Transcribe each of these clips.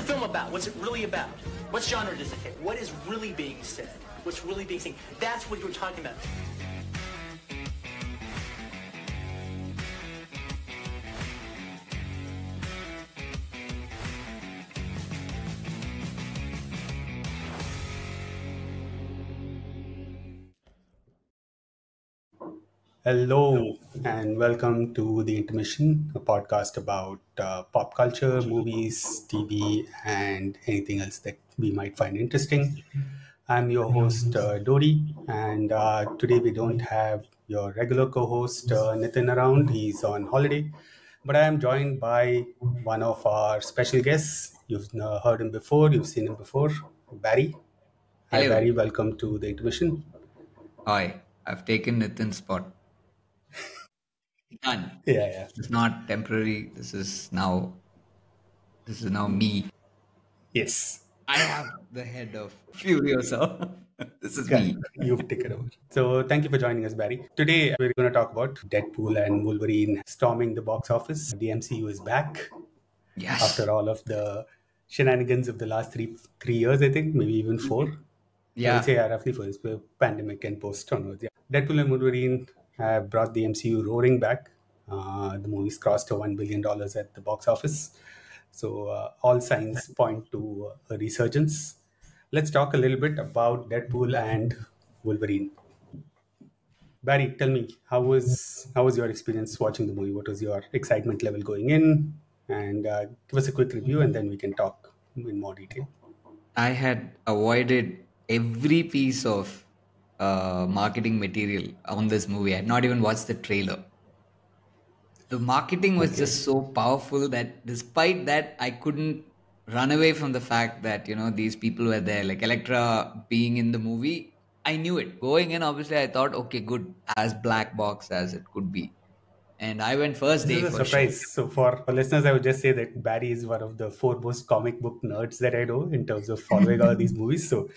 film about? What's it really about? What genre does it hit? What is really being said? What's really being seen? That's what you're talking about. Hello and welcome to the Intermission, a podcast about pop culture, movies, TV, and anything else that we might find interesting. I'm your host, Dodi, and today we don't have your regular co host, Nitin, around. He's on holiday, but I am joined by one of our special guests. You've heard him before, you've seen him before, Barry. Hi, Hello. Barry, welcome to the Intermission. Hi. I've taken Nitin's spot. Done. Yeah. It's not temporary. This is now me. Yes. I have the head of Furiosa. This is Yeah, me. you've taken over. So thank you for joining us, Barry. Today we're going to talk about Deadpool and Wolverine storming the box office. The MCU is back Yes. after all of the shenanigans of the last three years, I think, maybe even four. I Yeah. would say roughly for this pandemic and post onwards. Yeah. Deadpool and Wolverine have brought the MCU roaring back. The movies crossed $1 billion at the box office. So all signs point to a resurgence. Let's talk a little bit about Deadpool and Wolverine. Barry, tell me, how was your experience watching the movie? What was your excitement level going in? And give us a quick review, and then we can talk in more detail. I had avoided every piece of marketing material on this movie. I had not even watched the trailer. The marketing was just so powerful that despite that, I couldn't run away from the fact that, these people were there. Like Elektra being in the movie, I knew it. Going in, obviously, I thought, okay, good, as black box as it could be. And I went first This day is a for sure. surprise. So for listeners, I would just say that Barry is one of the foremost comic book nerds that I know in terms of following all these movies. So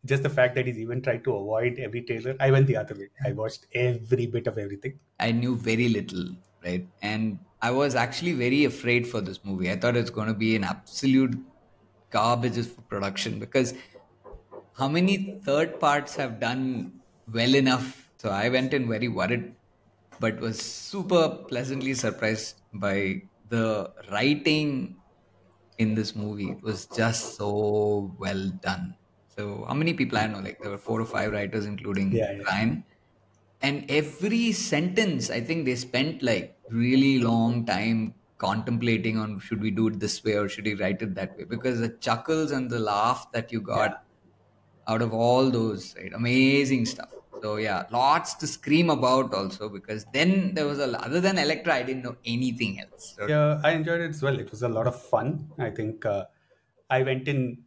just the fact that he's even tried to avoid every trailer, I went the other way. I watched every bit of everything. I knew very little, right? And I was actually very afraid for this movie. I thought it's going to be an absolute garbage for production because how many third parts have done well enough? So I went in very worried, but was super pleasantly surprised by the writing in this movie. It was just so well done. So how many people I know? Like there were 4 or 5 writers, including Yeah. Ryan. And every sentence, I think they spent like really long time contemplating on should we do it this way or should we write it that way? Because the chuckles and the laugh that you got out of all those, right? Amazing stuff. So yeah, lots to scream about also because then there was other than Electra, I didn't know anything else. So, Yeah, I enjoyed it as well. It was a lot of fun. I think I went in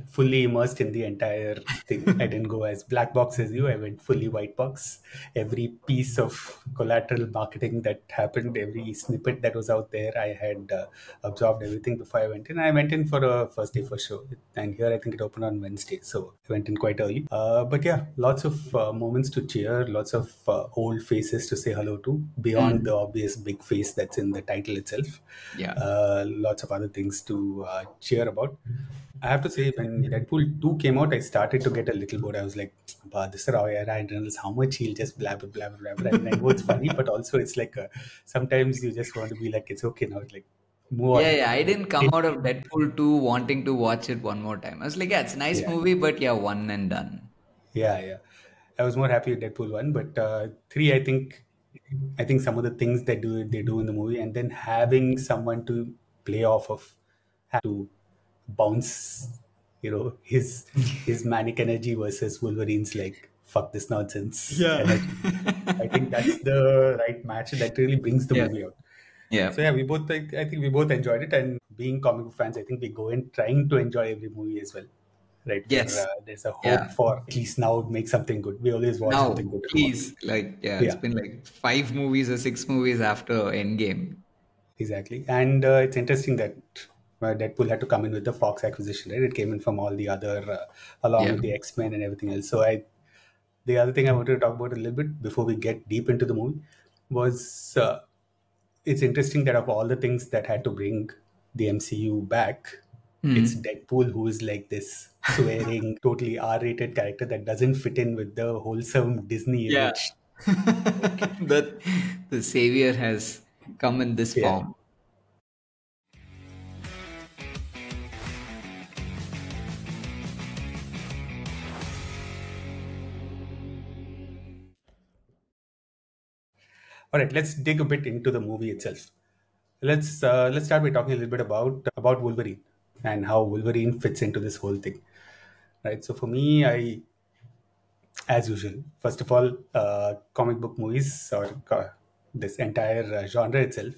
fully immersed in the entire thing. I didn't go as black box as you. I went fully white box. Every piece of collateral marketing that happened, every snippet that was out there, I had absorbed everything before I went in. I went in for a first day for sure. And here I think it opened on Wednesday. So I went in quite early. But yeah, lots of moments to cheer, lots of old faces to say hello to, beyond the obvious big face that's in the title itself. yeah. Lots of other things to cheer about. I have to say, when Deadpool 2 came out, I started to get a little bored. I was like, this is Ryan Reynolds, how much he'll just blabber, blabber, blabber. And I know it's funny, but also it's like sometimes you just want to be like, it's okay now. It's like, move on. Yeah. I didn't come out of Deadpool 2 wanting to watch it one more time. I was like, yeah, it's a nice movie, but yeah, one and done. Yeah. I was more happy with Deadpool 1, but 3, I think some of the things they do in the movie, and then having someone to play off of, have to bounce, his manic energy versus Wolverine's like fuck this nonsense energy. I think that's the right match that really brings the movie out. Yeah. So yeah, I think we both enjoyed it, and being comic book fans, I think we go in trying to enjoy every movie as well. Right? Yes. There's a hope Yeah. for at least now make something good. We always want Now, something good to come out. please, it's been like 5 movies or 6 movies after Endgame. Exactly. And it's interesting that Deadpool had to come in with the Fox acquisition, right? It came in from all the other, along with the X-Men and everything else. So the other thing I wanted to talk about a little bit before we get deep into the movie was it's interesting that of all the things that had to bring the MCU back, It's Mm. Deadpool who is like this swearing, totally R-rated character that doesn't fit in with the wholesome Disney Yeah. image. That the savior has come in this Yeah. form. All right, let's dig a bit into the movie itself. Let's start by talking a little bit about Wolverine and how Wolverine fits into this whole thing. Right. So for me, as usual, first of all, comic book movies or this entire genre itself,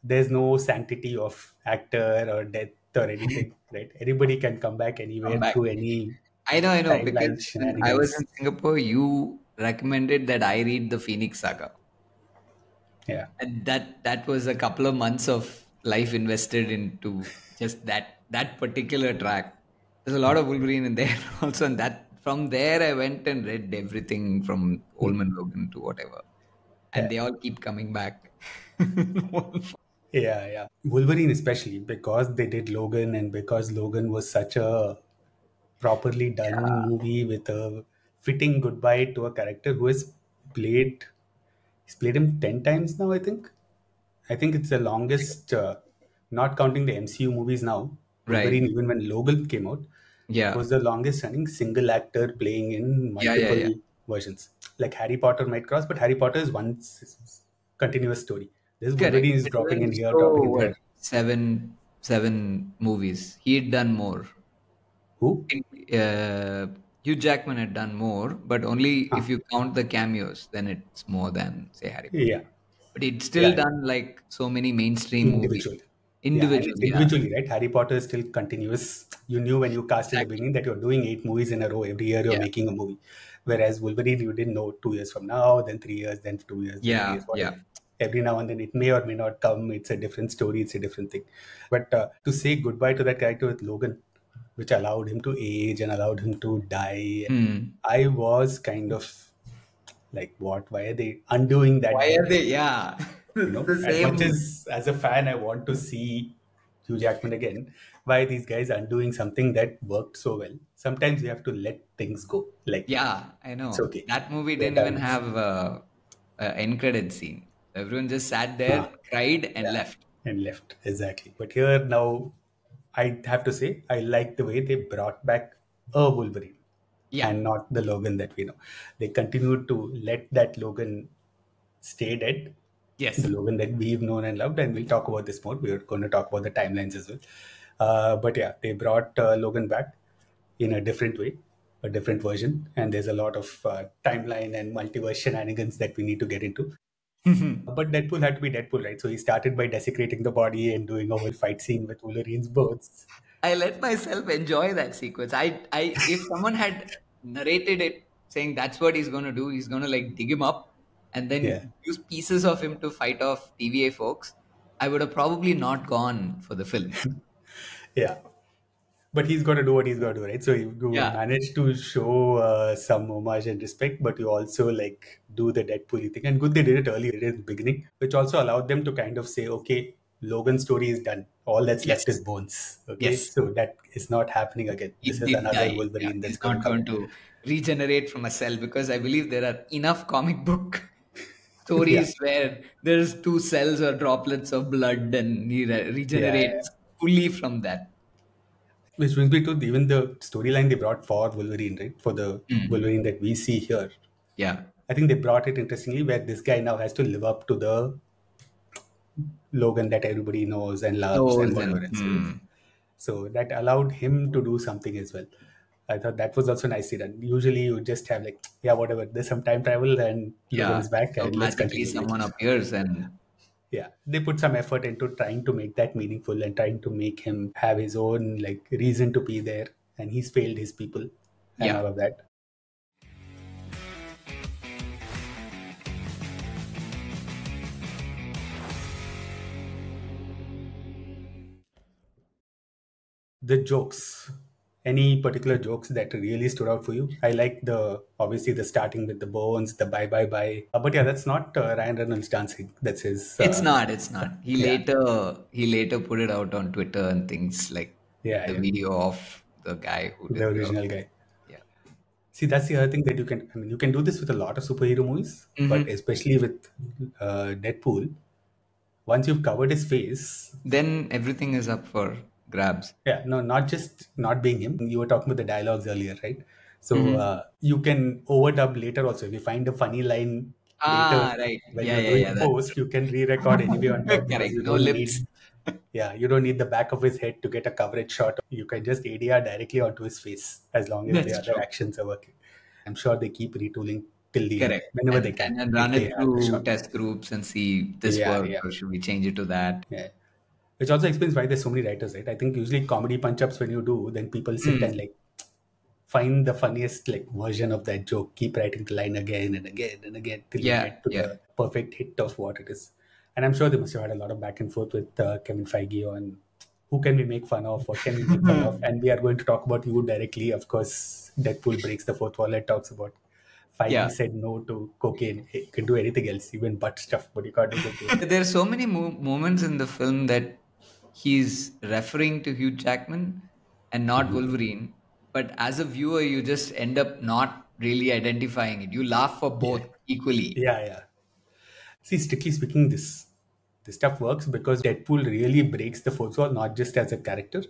there's no sanctity of actor or death or anything. Right. Anybody can come back Come anywhere back. through any I know, timeline because when I was shenanigans. in Singapore, you recommended that I read the Phoenix Saga. Yeah. And that was a couple of months of life invested into just that particular track. There's a lot of Wolverine in there also, and that from there I went and read everything from Oldman Logan to whatever, and Yeah. they all keep coming back. Yeah, yeah. Wolverine, especially because they did Logan and because Logan was such a properly done movie with a fitting goodbye to a character who has played he's played him 10 times now. I think it's the longest, not counting the MCU movies now. Right? Wolverine, even when Logan came out, Yeah. was the longest running single actor playing in multiple Yeah. versions. Like Harry Potter might cross, but Harry Potter is one continuous story. This Correct. Wolverine is But dropping even in here, dropping so, in what there. seven movies? He had done more. Who? uh, Hugh Jackman had done more, but only Huh. if you count the cameos, then it's more than say Harry Potter. Yeah, But he'd still yeah, done like so many mainstream movies individually. Yeah, and it's individually. Yeah, individually, right? Harry Potter is still continuous. You knew when you cast in the exactly. beginning that you're doing 8 movies in a row. Every year you're Yeah, making a movie. Whereas Wolverine, you didn't know 2 years from now, then 3 years, then 2 years, then 3 years, yeah. whatever. Every now and then it may or may not come. It's a different story. It's a different thing. But to say goodbye to that character with Logan, which allowed him to age and allowed him to die, Hmm. I was kind of like, what? Why are they undoing that Why are death? they? Yeah, it's the As much same. as a fan I want to see Hugh Jackman again, why are these guys undoing something that worked so well? Sometimes you have to let things go, like Yeah, I it's know okay, that movie we're didn't even done. have a end credit scene. Everyone just sat Ah, there, cried, and yeah, left. and left, exactly. But here now, I have to say I like the way they brought back a Wolverine Yeah. and not the Logan that we know. They continued to let that Logan stay dead, the Yes. Logan that we've known and loved, and we'll talk about this more. We're going to talk about the timelines as well. But yeah, they brought Logan back in a different way, a different version, and there's a lot of timeline and multiverse shenanigans that we need to get into. But Deadpool had to be Deadpool, right? So he started by desecrating the body and doing a whole fight scene with Wolverine's bones. I let myself enjoy that sequence. If someone had narrated it saying that's what he's going to do, he's going to like dig him up and Yeah, then use pieces of him to fight off TVA folks, I would have probably not gone for the film. yeah. But he's got to do what he's got to do, right? So you Yeah. manage to show some homage and respect, but you also like do the Deadpool thing. And good, they did it early, they did it in the beginning, which also allowed them to kind of say, okay, Logan's story is done. All that's left is Yes. bones. Okay, Yes. so that is not happening again. He This is did another die. Yeah. Wolverine that's He's going to not come going in. to regenerate from a cell because I believe there are enough comic book Yeah, stories where there's two cells or droplets of blood and he yeah, yeah. regenerates fully from that. Which brings me to even the storyline they brought for Wolverine, right? For the Mm. Wolverine that we see here. Yeah. I think they brought it interestingly where this guy now has to live up to the Logan that everybody knows and loves and Nose whatever and else it is. So that allowed him to do something as well. I thought that was also nicely done. Usually you just have like, yeah, whatever, there's some time travel and Logan yeah. is back So and let's magically continue later. someone appears and Yeah, they put some effort into trying to make that meaningful and trying to make him have his own like reason to be there. And he's failed his people and yeah. all of that. The jokes, any particular jokes that really stood out for you? I like the obviously the starting with the bones, the bye bye bye, but yeah, that's not Ryan Reynolds dancing, that's his It's not. It's not. yeah, He later put it out on Twitter and things like Yeah, the yeah. video of the guy who The did original guy. yeah. See, that's the other thing that you can. I mean, you can do this with a lot of superhero movies, but Hmm. especially with Deadpool, once you've covered his face, Then everything is up for grabs. yeah, no, not just not being him. You were talking about the dialogues earlier, right? So Hmm. you can overdub later also. If you find a funny line later Right. when Yeah, you're yeah, doing yeah. That's post, you can re-record anyway on true. top because Correct. you No don't need. lips. Yeah, you don't need the back of his head to get a coverage shot. You can just ADR directly onto his face as long as the That's other true. actions are working. I'm sure they keep retooling till the end, Correct. whenever they And can, then if run they it have the through shot. test groups and see this Yeah, work yeah, or should we change it to that? yeah. Which also explains why there's so many writers, right? I think usually comedy punch-ups when you do, then people sit Hmm. and like find the funniest like version of that joke, keep writing the line again and again and again till you Yeah, get to yeah. the perfect hit of what it is. And I'm sure they must have had a lot of back and forth with Kevin Feige on who can we make fun of, what can we make fun of. And we are going to talk about you directly. Of course, Deadpool breaks the fourth wall and talks about Feige Yeah. said no to cocaine. He can do anything else, even butt stuff, but you can't do cocaine. There are so many moments in the film that he's referring to Hugh Jackman and not Wolverine. But as a viewer, you just end up not really identifying it. You laugh for Yeah, both equally. yeah, yeah. See, strictly speaking, this stuff works because Deadpool really breaks the fourth wall, not just as a character,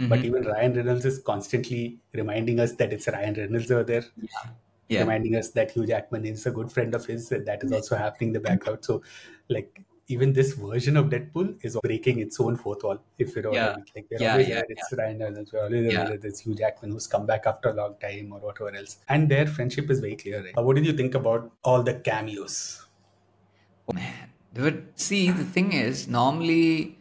but Hmm. even Ryan Reynolds is constantly reminding us that it's Ryan Reynolds over there, Yeah. Yeah. reminding us that Hugh Jackman is a good friend of his, and that is also happening in the background. So, like, even this version of Deadpool is breaking its own fourth wall, if you know what I Yeah. mean. Like, we're Yeah. always Yeah. aware it's Ryan Reynolds, we're always aware Yeah. that it's Hugh Jackman who's come back after a long time or whatever else. And their friendship is very clear, right? What did you think about all the cameos? Oh man. But see, the thing is, normally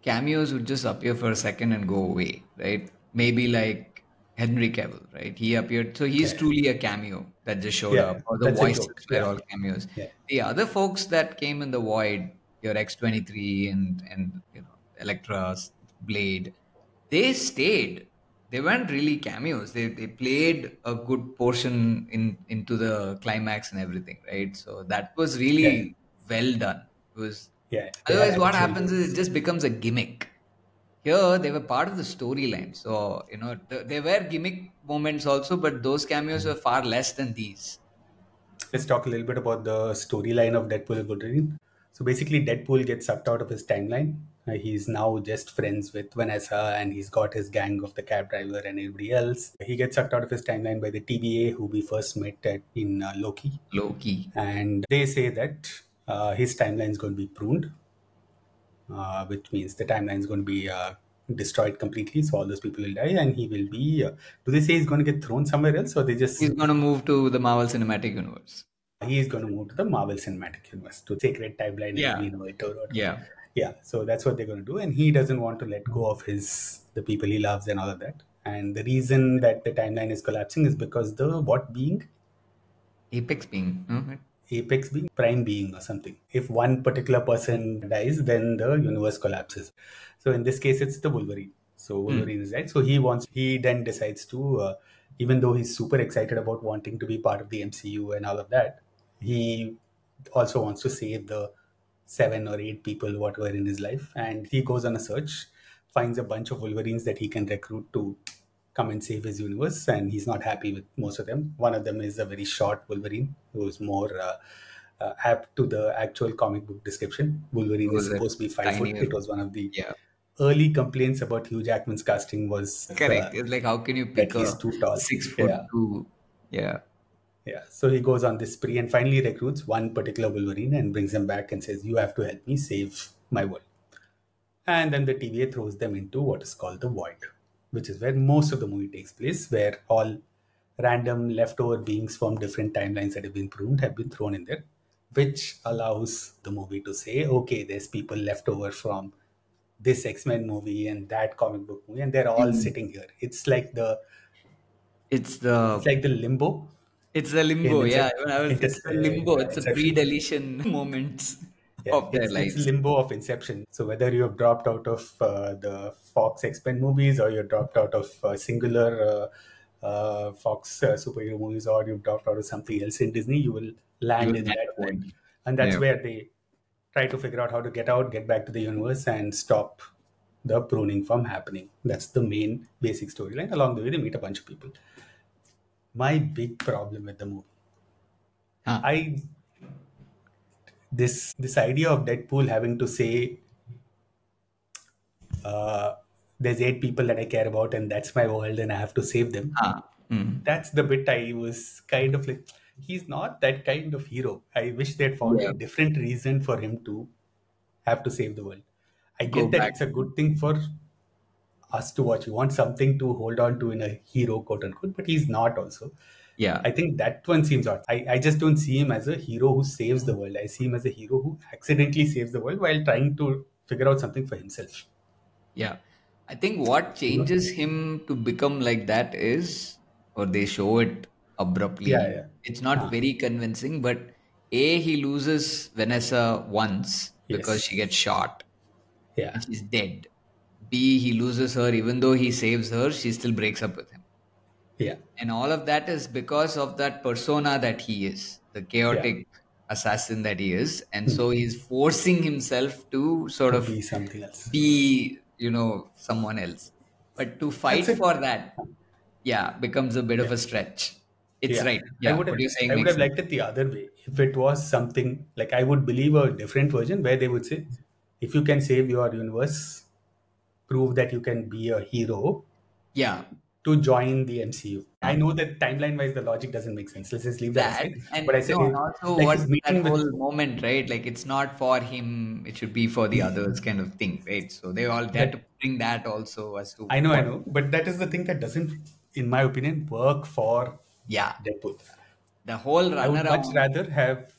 cameos would just appear for a second and go away, right? Maybe like Henry Cavill, right? He appeared, so he's Yeah, truly a cameo that just showed yeah, up, or the that's a voices joke. were Yeah, all cameos. yeah, The other folks that came in the void, your X-23 and Elektra, Blade, they stayed. They weren't really cameos. They played a good portion into the climax and everything, right? So that was yeah, really well done. It was yeah. They are otherwise what actual happens is it roles. just becomes a gimmick. Here they were part of the storyline, so there were gimmick moments also, but those cameos were far less than these. Let's talk a little bit about the storyline of Deadpool and Wolverine. So basically, Deadpool gets sucked out of his timeline. He's now just friends with Vanessa, and he's got his gang of the cab driver and everybody else. He gets sucked out of his timeline by the TVA, who we first met in Loki, Loki. and they say that his timeline is going to be pruned, which means the timeline is going to be destroyed completely. So all those people will die, and he will be. Do they say he's going to get thrown somewhere else, or they He's just gonna move to the Marvel Cinematic Universe. he's going to move to the Marvel Cinematic Universe, to sacred timeline as Yeah. we know it, or whatever. Yeah. Yeah, so that's what they're going to do, and he doesn't want to let go of the people he loves and all of that. And the reason that the timeline is collapsing is because the what being Apex being. No? apex being prime being or something. If one particular person dies, then the universe collapses. So in this case, it's the Wolverine. So Hmm. Wolverine is dead. So he then decides to, even though he's super excited about wanting to be part of the MCU and all of that, he also wants to save the 7 or 8 people whatever in his life, and he goes on a search, finds a bunch of Wolverines that he can recruit to come and save his universe, and he's not happy with most of them. One of them is a very short Wolverine who's more apt to the actual comic book description. It Wolverine is was a supposed to be 5 foot. tinier. It was one of the Yeah. early complaints about Hugh Jackman's casting was Correct. It's like how can you that pick he's a too tall. 6 foot Yeah. two? Yeah. Yeah, so he goes on this spree and finally recruits one particular Wolverine and brings him back and says, "You have to help me save my world." And then the TVA throws them into what is called the void, which is where most of the movie takes place, where all random leftover beings from different timelines that have been pruned have been thrown in there, which allows the movie to say, okay, there's people left over from this X-Men movie and that comic book movie, and they're all Mm. sitting here. It's It's the like the limbo it's the in limbo. Yeah. It's the limbo. It's the Inception. pre-deletion moments Yeah, of their it's lives. limbo of Inception. So whether you have dropped out of the Fox X-Men movies, or you're dropped out of singular Fox superhero movies, or you've dropped out of something else in Disney, you will You land will in land that up void, there. and that's Yeah. where they try to figure out how to get out, get back to the universe, and stop the pruning from happening. That's the main basic storyline. Along the way, they meet a bunch of people. My big problem with the movie, Huh. I this idea of Deadpool having to say, uh, "There's 8 people that I care about, and that's my world, and I have to save them." Huh. Mm. That's the bit I was kind of like, he's not that kind of hero. I wish they had found a Yeah. different reason for him to have to save the world. I Go get that back. it's a good thing for us to watch. You want something to hold on to in a hero, quote unquote, but he's not also. Yeah. I think that one seems odd. I just don't see him as a hero who saves the world. I see him as a hero who accidentally saves the world while trying to figure out something for himself. Yeah. I think what You know? changes him to become like that is, or they show it Yeah, abruptly. yeah. It's not Huh. very convincing, but A, he loses Vanessa once because Yes. she gets shot Yeah. and she's dead. B, he loses her, even though he saves her, she still breaks up with him. Yeah. And all of that is because of that persona that he is, the Yeah. chaotic assassin that he is. And Hmm. so he's forcing himself to sort To of be something else. be, someone else. But to That's fight it. for that, yeah, becomes a bit of Yeah. a stretch. It's Yeah. right. I Yeah, would what have you're saying I would makes have sense. liked it the other way. If it was something like, I would believe a different version where they would say, if you can save your universe, prove that you can be a hero Yeah, to join the MCU. I uh, know that timeline wise the logic doesn't make sense. Let's just leave that that aside. But I and said no, and it, also like what his that meeting with, whole moment, right? Like it's not for him, it should be for the others kind of thing, right? So they had to that bring that also as to I what, know, but that is the thing that doesn't, in my opinion, work for yeah, Deadpool. the whole I would much runaround. rather have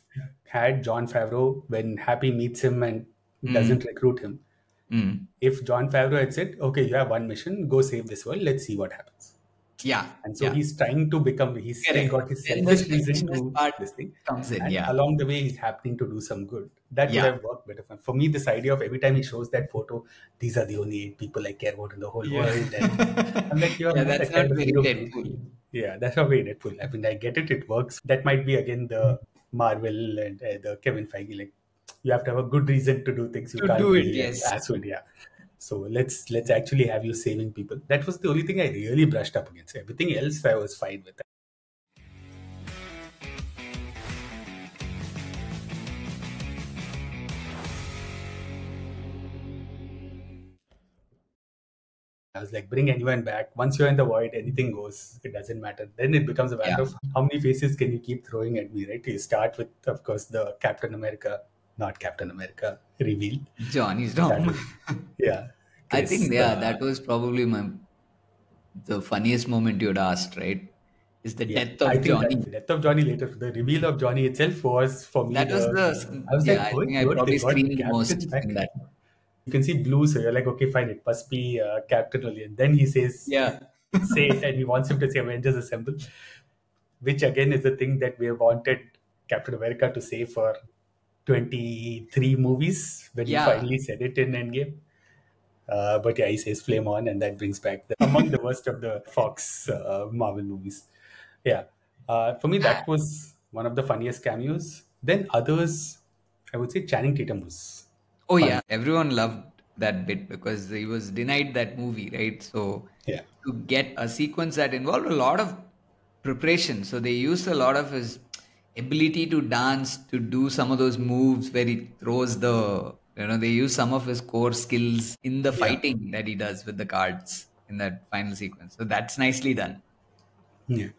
had John Favreau when Happy meets him and Mm, doesn't recruit him. mm, If John Favreau had said, "Okay, you have one mission, go save this world, let's see what happens." yeah, And so yeah, he's trying to become, he's still correct. got his Then the selfish reason selfishness to part this thing. comes in, And yeah, along the way, he's happening to do some good. That would yeah, have worked better. For me, this idea of every time he shows that photo, these are the only 8 people I care about in the whole yeah. world. And I'm like, you're Yeah, not that's that not kind of very hero, dude. Deadpool. Yeah, that's not very Deadpool. I mean, I get it, it works. That might be again the Marvel and the Kevin Feige. Like, you have to have a good reason to do things. You To can't do it, be an yes. asshole. Yeah. So let's actually have you saving people. That was the only thing I really brushed up against. Everything else I was fine with. I was like, bring anyone back. Once you're in the void, anything goes. It doesn't matter. Then it becomes a Yeah. matter of how many faces can you keep throwing at me, right? You start with, of course, the Captain America, not Captain America reveal. Johnny's Start Dom. with, yeah, I think, Chris. yeah, that was probably the funniest moment you'd asked, right? Is the Yeah, death I of think Johnny. that the death of Johnny later, the reveal of Johnny itself was for me That was I was yeah, like, I oh think I good, they probably got screamed the Captain most back. in that. You can see blue, so you're like, okay, fine, it must be Captain only. And then he says, Yeah. say it, and he wants him to say Avengers Assemble, which again is the thing that we have wanted Captain America to say for 23 movies when he Yeah. finally said it in Endgame. But yeah, he says flame on, and that brings back among the worst of the Fox Marvel movies. Yeah. For me, that was one of the funniest cameos. Then others, I would say Channing Tatum was Oh, fun. yeah. Everyone loved that bit because he was denied that movie, right? So Yeah. to get a sequence that involved a lot of preparation. So they used a lot of his ability to dance to do some of those moves where he throws they use some of his core skills in the Yeah. fighting that he does with the cards in that final sequence. So that's nicely done. Yeah.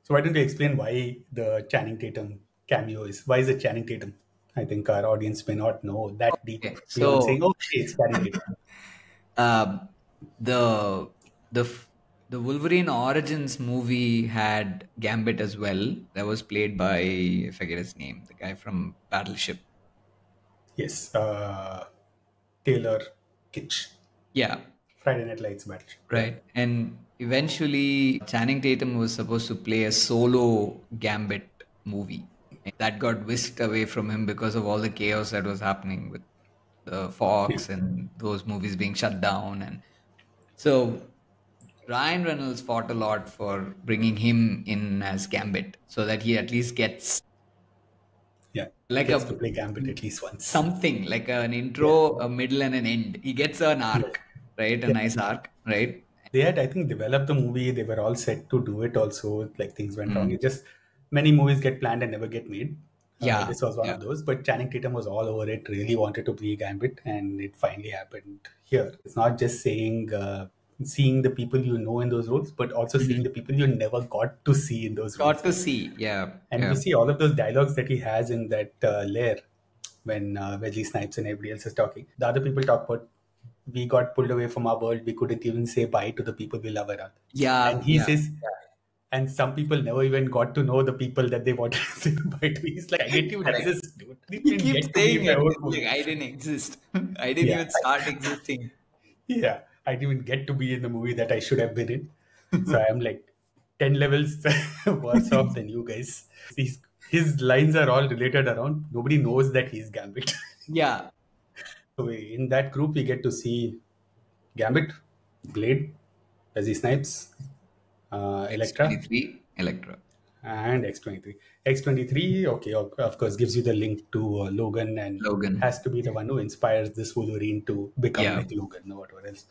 So why don't you explain why the Channing Tatum cameo is? Why is it Channing Tatum? I think our audience may not know that deep Okay. beyond So saying, "Oh, hey, it's Channing Tatum." Um, the the f- the Wolverine Origins movie had Gambit as well. That was played by, I forget his name, the guy from Battleship. Yes, Taylor Kitsch, Yeah, Friday Night Lights match. Yeah, right. And eventually, Channing Tatum was supposed to play a solo Gambit movie. That got whisked away from him because of all the chaos that was happening with the yeah, Fox and those movies being shut down. And so Ryan Reynolds fought a lot for bringing him in as Gambit so that he at least gets yeah. like Gets to a play Gambit at least once. something like an Yeah, intro, a middle, and an end. He gets an yeah, arc. right? A nice arc, right? They had, I think, developed the movie. They were all set to do it also. Like things went wrong. Mm. It just, many movies get planned and never get made. Yeah, This was one yeah. of those. But Channing Tatum was all over it, really wanted to be Gambit, and it finally happened here. It's not just seeing the people you know in those roles, but also seeing the people you never got to see in those roles. Got to see, yeah. And yeah. you see all of those dialogues that he has in that lair when Wesley Snipes and everybody else is talking. The other people talk about, we got pulled away from our world. We couldn't even say bye to the people we love around. Yeah, And he yeah. says, and some people never even got to know the people that they wanted to say bye to. He's like, I didn't even exist, dude. I He didn't keeps get to be saying my it. own Like, movie. I didn't exist. I didn't Yeah. even start existing. Yeah, I didn't even get to be in the movie that I should have been in. So I'm like 10 levels worse off than you guys. His lines are all related around. Nobody knows that he's Gambit. Yeah. So in that group, we get to see Gambit, Blade, Wesley Snipes, Elektra, X-23, Electra. and X-23. X-23, okay, of course, gives you the link to Logan, and Logan. has to be the one who inspires this Wolverine to become Yeah. like Logan or whatever else.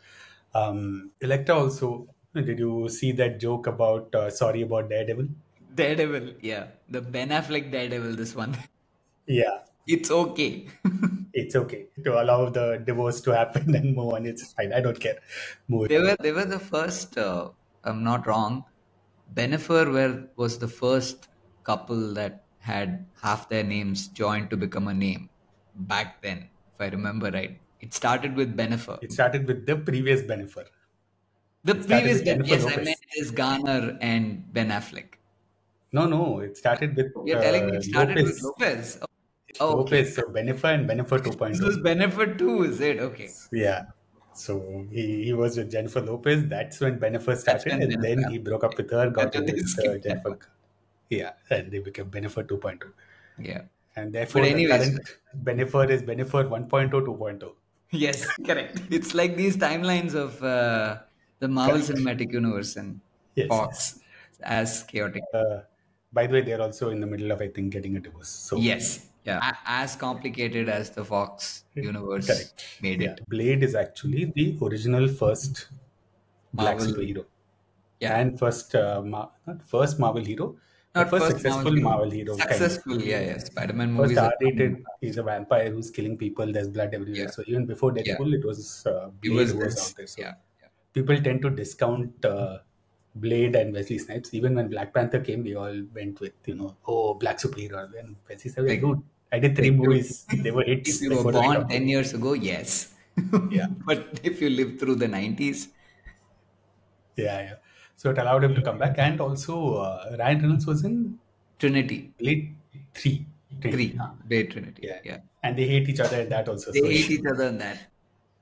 Elektra also, did you see that joke about sorry about Daredevil? Daredevil, yeah. The Ben Affleck Daredevil, this one. Yeah, It's okay. it's okay to allow the divorce to happen and move on. It's fine. I don't care. Move it. They were the first, I'm not wrong, Bennifer was the first couple that had half their names joined to become a name back then, if I remember right. It started with Bennifer. It started with the previous Bennifer. The It started previous with Jennifer yes, I Lopez. meant is Garner and Ben Affleck. No, it started with You're telling me it started with Lopez. Lopez. Oh, okay. Lopez, so Bennifer and Bennifer This 2.0. was Bennifer too, is it? Okay. Yeah. So he was with Jennifer Lopez. That's when Bennifer started, when and then Bennifer- he broke up with her, got After in they with skipped Jennifer. Yeah, and they became Bennifer 2.0. Yeah. And therefore, But the anyways- current Bennifer is Bennifer 1.0, 2.0. Yes, correct. It's like these timelines of the Marvel Cinematic Universe and Yes, Fox as chaotic. By the way, they're also in the middle of, I think, getting a divorce. So Yes, yeah. As complicated as the Fox universe correct. made Yeah. it. Blade is actually the original first black Marvel- superhero. Yeah. And first, not first Marvel hero, Not but first first successful Marvel hero. kind of. Successful, yeah. Spider-Man First movies. are- R-rated, he's a vampire who's killing people, there's blood everywhere. Yeah. So even before Deadpool, it was It Blade was who was this. out there. So Yeah. people tend to discount Blade and Wesley Snipes. Even when Black Panther came, we all went with, oh, black superhero. Then Wesley Snipes, Like- dude, I did 3 movies. They were hits. If you Like, were what are we born talking 10 years ago, yes. Yeah. But if you lived through the 90s, Yeah. So it allowed him to come back. And also, Ryan Reynolds was in Trinity. Blade 3. Three. Blade Trinity. Yeah. Yeah. And they hate each other in that also. They So hate each other in that.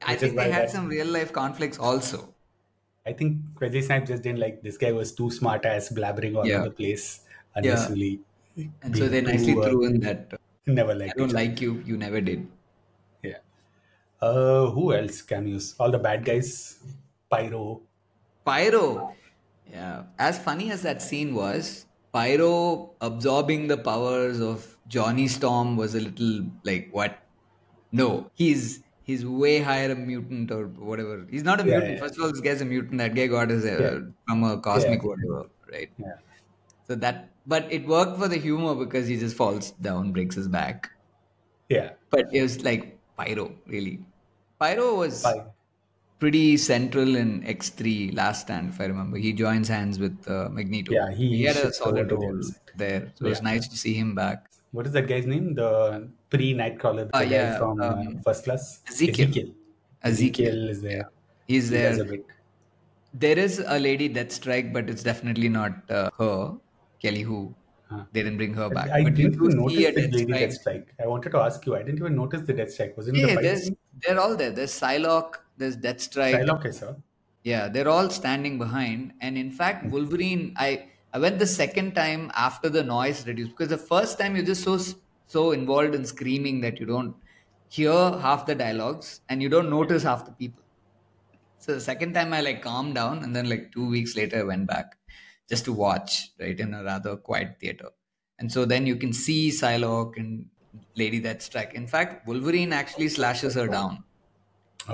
I Which is think they why had that- some real life conflicts also. I think Wesley Snipes just didn't like, this guy was too smart ass, blabbering all Yeah. over the place unnecessarily. And so being they nicely too, threw in that never I liked don't each like you, you never did. other. Yeah. Who else cameos? All the bad guys. Pyro. Pyro. Yeah. As funny as that scene was, Pyro absorbing the powers of Johnny Storm was a little like, what? No. He's way higher a mutant or whatever. He's not a Yeah, mutant. yeah. First of all, this guy's a mutant. That guy got his from a cosmic whatever, right? Yeah. So but it worked for the humor because he just falls down, breaks his back. Yeah. But it was like Pyro, really. Pyro was Pyro. pretty central in X3 Last Stand, if I remember. He joins hands with Magneto. Yeah, he had a shifts over solid to the role other side. there. So it was Yeah. nice to see him back. What is that guy's name? The pre-Nightcrawler, the yeah, guy from First Class? Ezekiel. Ezekiel is there. He's He does a there. bit. There is a lady Deathstrike, but it's definitely not her, Kelly Who. They didn't bring her back. I but didn't you even do see notice a the lady Deathstrike. Deathstrike. I wanted to ask you. I didn't even notice the Deathstrike. Was it in the Yeah, fight scene? they're all there. There's Psylocke, there's Deathstrike. Psylocke I saw. Yeah, they're all standing behind. And in fact, Wolverine, I went the second time after the noise reduced because the first time you're just so involved in screaming that you don't hear half the dialogues and you don't notice half the people. So the second time I calmed down and then 2 weeks later I went back just to watch, right, in a rather quiet theater. And so then you can see Psylocke and Lady Deathstrike. In fact, Wolverine actually slashes her down.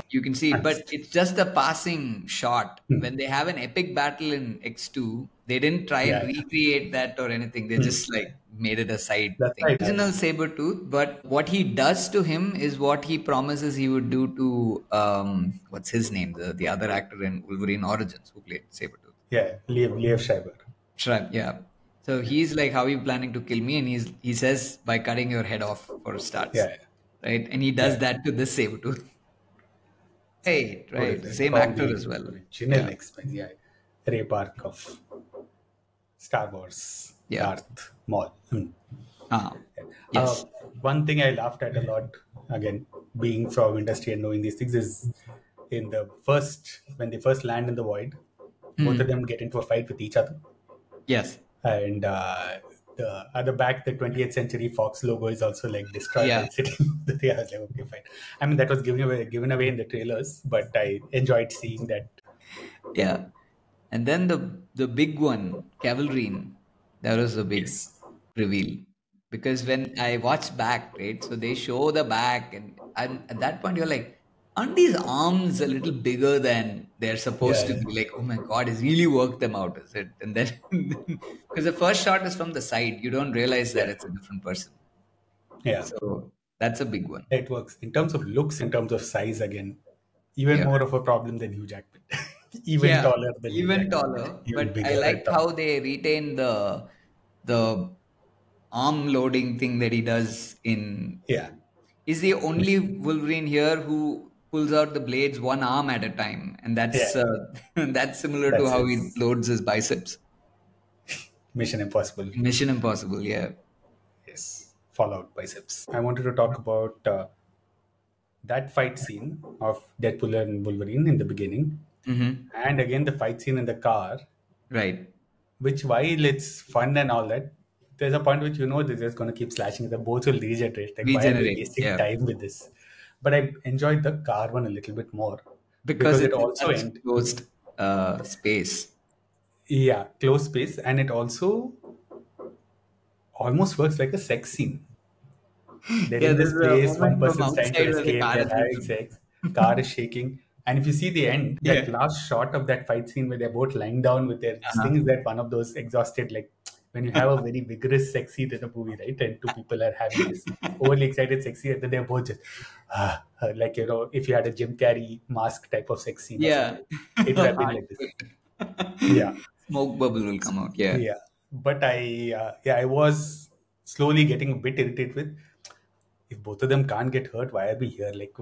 You can see it, but Understood. it's just a passing shot. When they have an epic battle in X2, they didn't try and Yeah, yeah. recreate that or anything. They just like made it a side That's thing. right. Original Sabretooth, but what he does to him is what he promises he would do to what's his name? The other actor in Wolverine Origins who played Sabretooth. Yeah, Liev Schreiber. Shrub, yeah. So he's like, how are you planning to kill me? And he says by cutting your head off for starts. Yeah. Right? And he does that to this Sabretooth. Right, What right. is it? Same From actor the as well. original Yeah. X-Men, yeah. Ray Park of Star Wars, Yeah. Darth Maul. Ah, yes. One thing I laughed at a lot, again, being from industry and knowing these things, is when they first land in the void, both of them get into a fight with each other. Yes. And at the back, the 20th Century Fox logo is also like destroyed Yeah. while sitting. I was like, okay, fine. I mean, that was given away in the trailers, but I enjoyed seeing that. Yeah. And then the big one, Cavalrine, that was the big reveal. Because when I watched back, right, so they show the back, and at that point you're like, aren't these arms a little bigger than they're supposed to be? Like, oh my God, he's really worked them out, is it? And then, because the first shot is from the side, you don't realize that it's a different person. Yeah. So that's a big one. It works. In terms of looks, in terms of size, again, even more of a problem than Hugh Jackman. Even taller than Hugh even Jackman. taller. Even But bigger I and liked taller. how they retain the arm loading thing that he does in. Yeah. He's the only Wolverine here who pulls out the blades one arm at a time, and that's that's similar to That's how he his- loads his biceps. Mission Impossible. Mission Impossible, yeah. Yes. Fallout biceps. I wanted to talk about that fight scene of Deadpool and Wolverine in the beginning. And again, the fight scene in the car, Right. which while it's fun and all that, there's a point which they're just going to keep slashing. The both will regenerate. Like, why are we Regenerate, wasting yeah. time with this? But I enjoyed the car one a little bit more Because it it's also such closed space. close space, and it also almost works like a sex scene. They're in this there's a place, one moment from person's trying to outside where the escape, car they're is having moving. sex, car is shaking. And if you see the end, that last shot of that fight scene where they're both lying down with their things, that one of those exhausted, like when you have a very vigorous sex scene in a movie, right? And two people are having this overly excited sex scene, and then they're both just, like, if you had a Jim Carrey mask type of sex scene, Yeah. it would have been like this. Yeah. Smoke bubble will come out, yeah. Yeah. But I was slowly getting a bit irritated with, if both of them can't get hurt, why are we here? Like,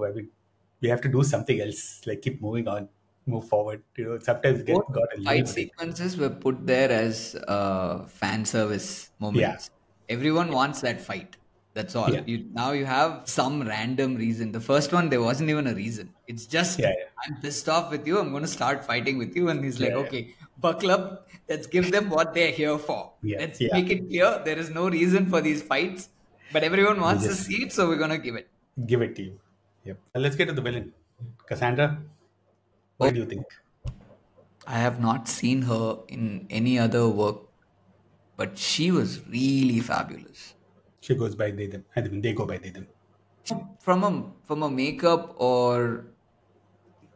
we have to do something else. Like, keep moving on, move forward. Sometimes got a little Fight bit. sequences were put there as fan service moments. Everyone wants that fight. That's all. Yeah. Now you have some random reason. The first one, there wasn't even a reason. It's just, I'm pissed off with you. I'm going to start fighting with you. And he's like, okay, buckle up. Let's give them what they're here for. Let's make it clear. There is no reason for these fights. But everyone wants to see it, so we're going to give it. Give it to you. Yep. Let's get to the villain. Cassandra, what do you think? I have not seen her in any other work, but she was really fabulous. She goes by they, them. I mean, they go by they, them. From a makeup or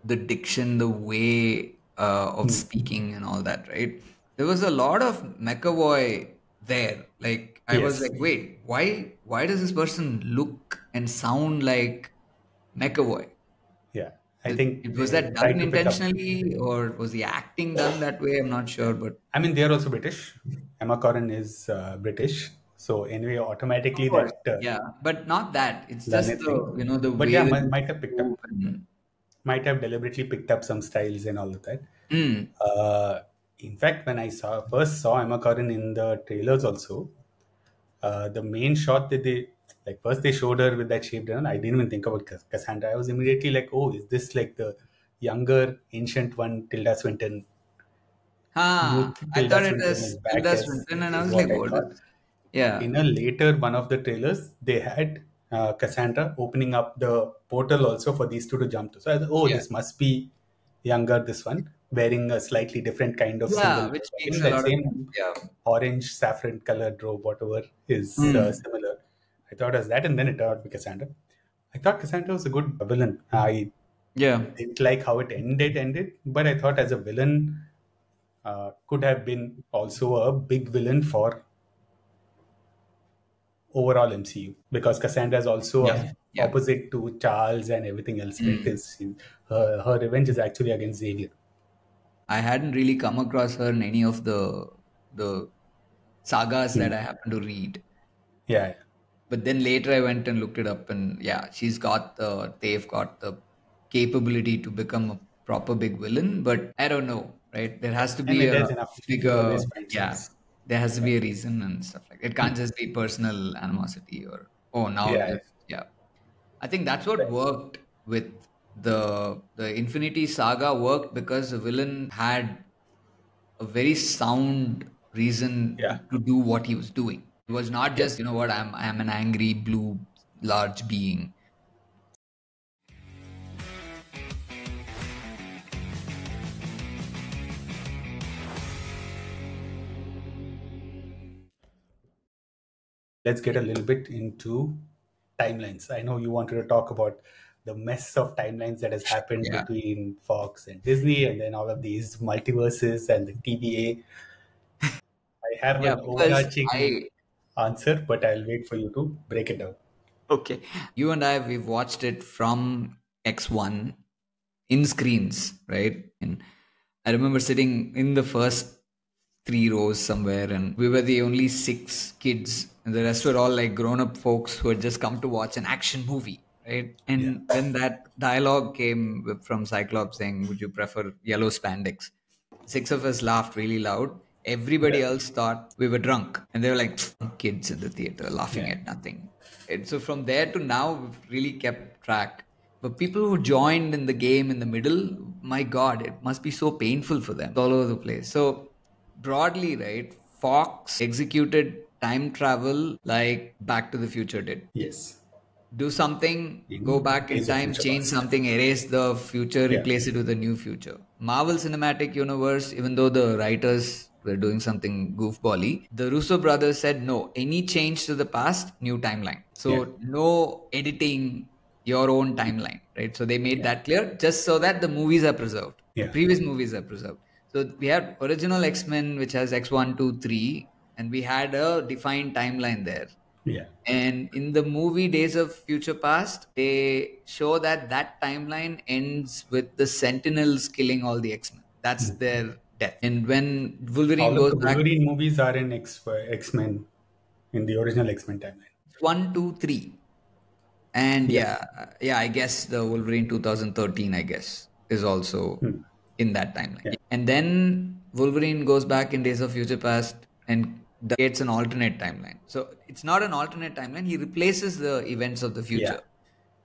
the diction, the way of speaking and all that, right? There was a lot of McAvoy there. Like, I was like, wait, why does this person look and sound like McAvoy? Yeah. I think was that done intentionally, or was the acting done that way? I'm not sure, but I mean, they are also British. Emma Corrin is British, so anyway, automatically but not that. It's just the but way. But might have picked up, might have deliberately picked up some styles and all of that. In fact, when I first saw Emma Corrin in the trailers, also the main shot that first they showed her with that shaved head. I didn't even think about Cassandra. I was immediately like, oh, is this like the younger ancient one, Tilda Swinton? I thought it was Tilda Swinton, and I was like, what? Yeah. In a later one of the trailers, they had Cassandra opening up the portal also for these two to jump to. So I thought, this must be younger, this one, wearing a slightly different kind of symbol. Which makes a lot of orange saffron colored robe, whatever is similar. I thought it was that, and then it turned out to be Cassandra. I thought Cassandra was a good villain. I Yeah. Didn't like how it ended, but I thought as a villain could have been also a big villain for overall MCU, because Cassandra is also Yeah. Yeah. opposite to Charles and everything else, right? Her revenge is actually against Xavier. I hadn't really come across her in any of the sagas that I happened to read. Yeah, But then later I went and looked it up, and yeah, they've got the capability to become a proper big villain. But I don't know, right? There has to I be mean, a there's enough. You'll bigger, always find yeah, source. there has to Yeah, be a reason and stuff like that. It can't just be personal animosity or, oh, now yeah, just, yeah. I think that's what worked with the Infinity Saga worked because the villain had a very sound reason yeah. to do what he was doing. It was not just, Yes. you know what, I'm an angry blue large being. Let's get a little bit into timelines. I know you wanted to talk about the mess of timelines that has happened Yeah. between Fox and Disney, and then all of these multiverses and the TVA. I have Yeah, an because overarching answer, but I'll wait for you to break it down. okay. You and I, we've watched it from X1 in screens, right? And I remember sitting in the first three rows somewhere, and we were the only six kids, and the rest were all like grown up folks who had just come to watch an action movie, right? Yeah, And when that dialogue came from Cyclops saying, "Would you prefer yellow spandex?" Six of us laughed really loud. Everybody yeah, else thought we were drunk, and they were like, kids in the theater laughing yeah. at nothing. And so from there to now, we've really kept track. But people who joined in the game in the middle, my God, it must be so painful for them. It's all over the place. So broadly, right, Fox executed time travel like Back to the Future did. Yes. Do something, go In back in Days of time, Future change Past. something, erase the future, Yeah, replace it with a new future. Marvel Cinematic Universe, even though the writers were doing something goofbally, the Russo brothers said no, any change to the past, new timeline. yeah, So no editing your own timeline, right? So they made yeah, that clear just so that the movies are preserved. The yeah, previous movies are preserved. So we had original X-Men, which has X1, 2, 3, and we had a defined timeline there. yeah. And in the movie Days of Future Past, they show that that timeline ends with the Sentinels killing all the X-Men. That's their death. And when Wolverine All of goes the back, Wolverine movies are in X-Men, in the original X-Men timeline. it's 1, 2, 3. And Yeah. yeah, I guess the Wolverine 2013, I guess, is also in that timeline. Yeah. And then Wolverine goes back in Days of Future Past and creates an alternate timeline. So it's not an alternate timeline. He replaces the events of the future. Yeah.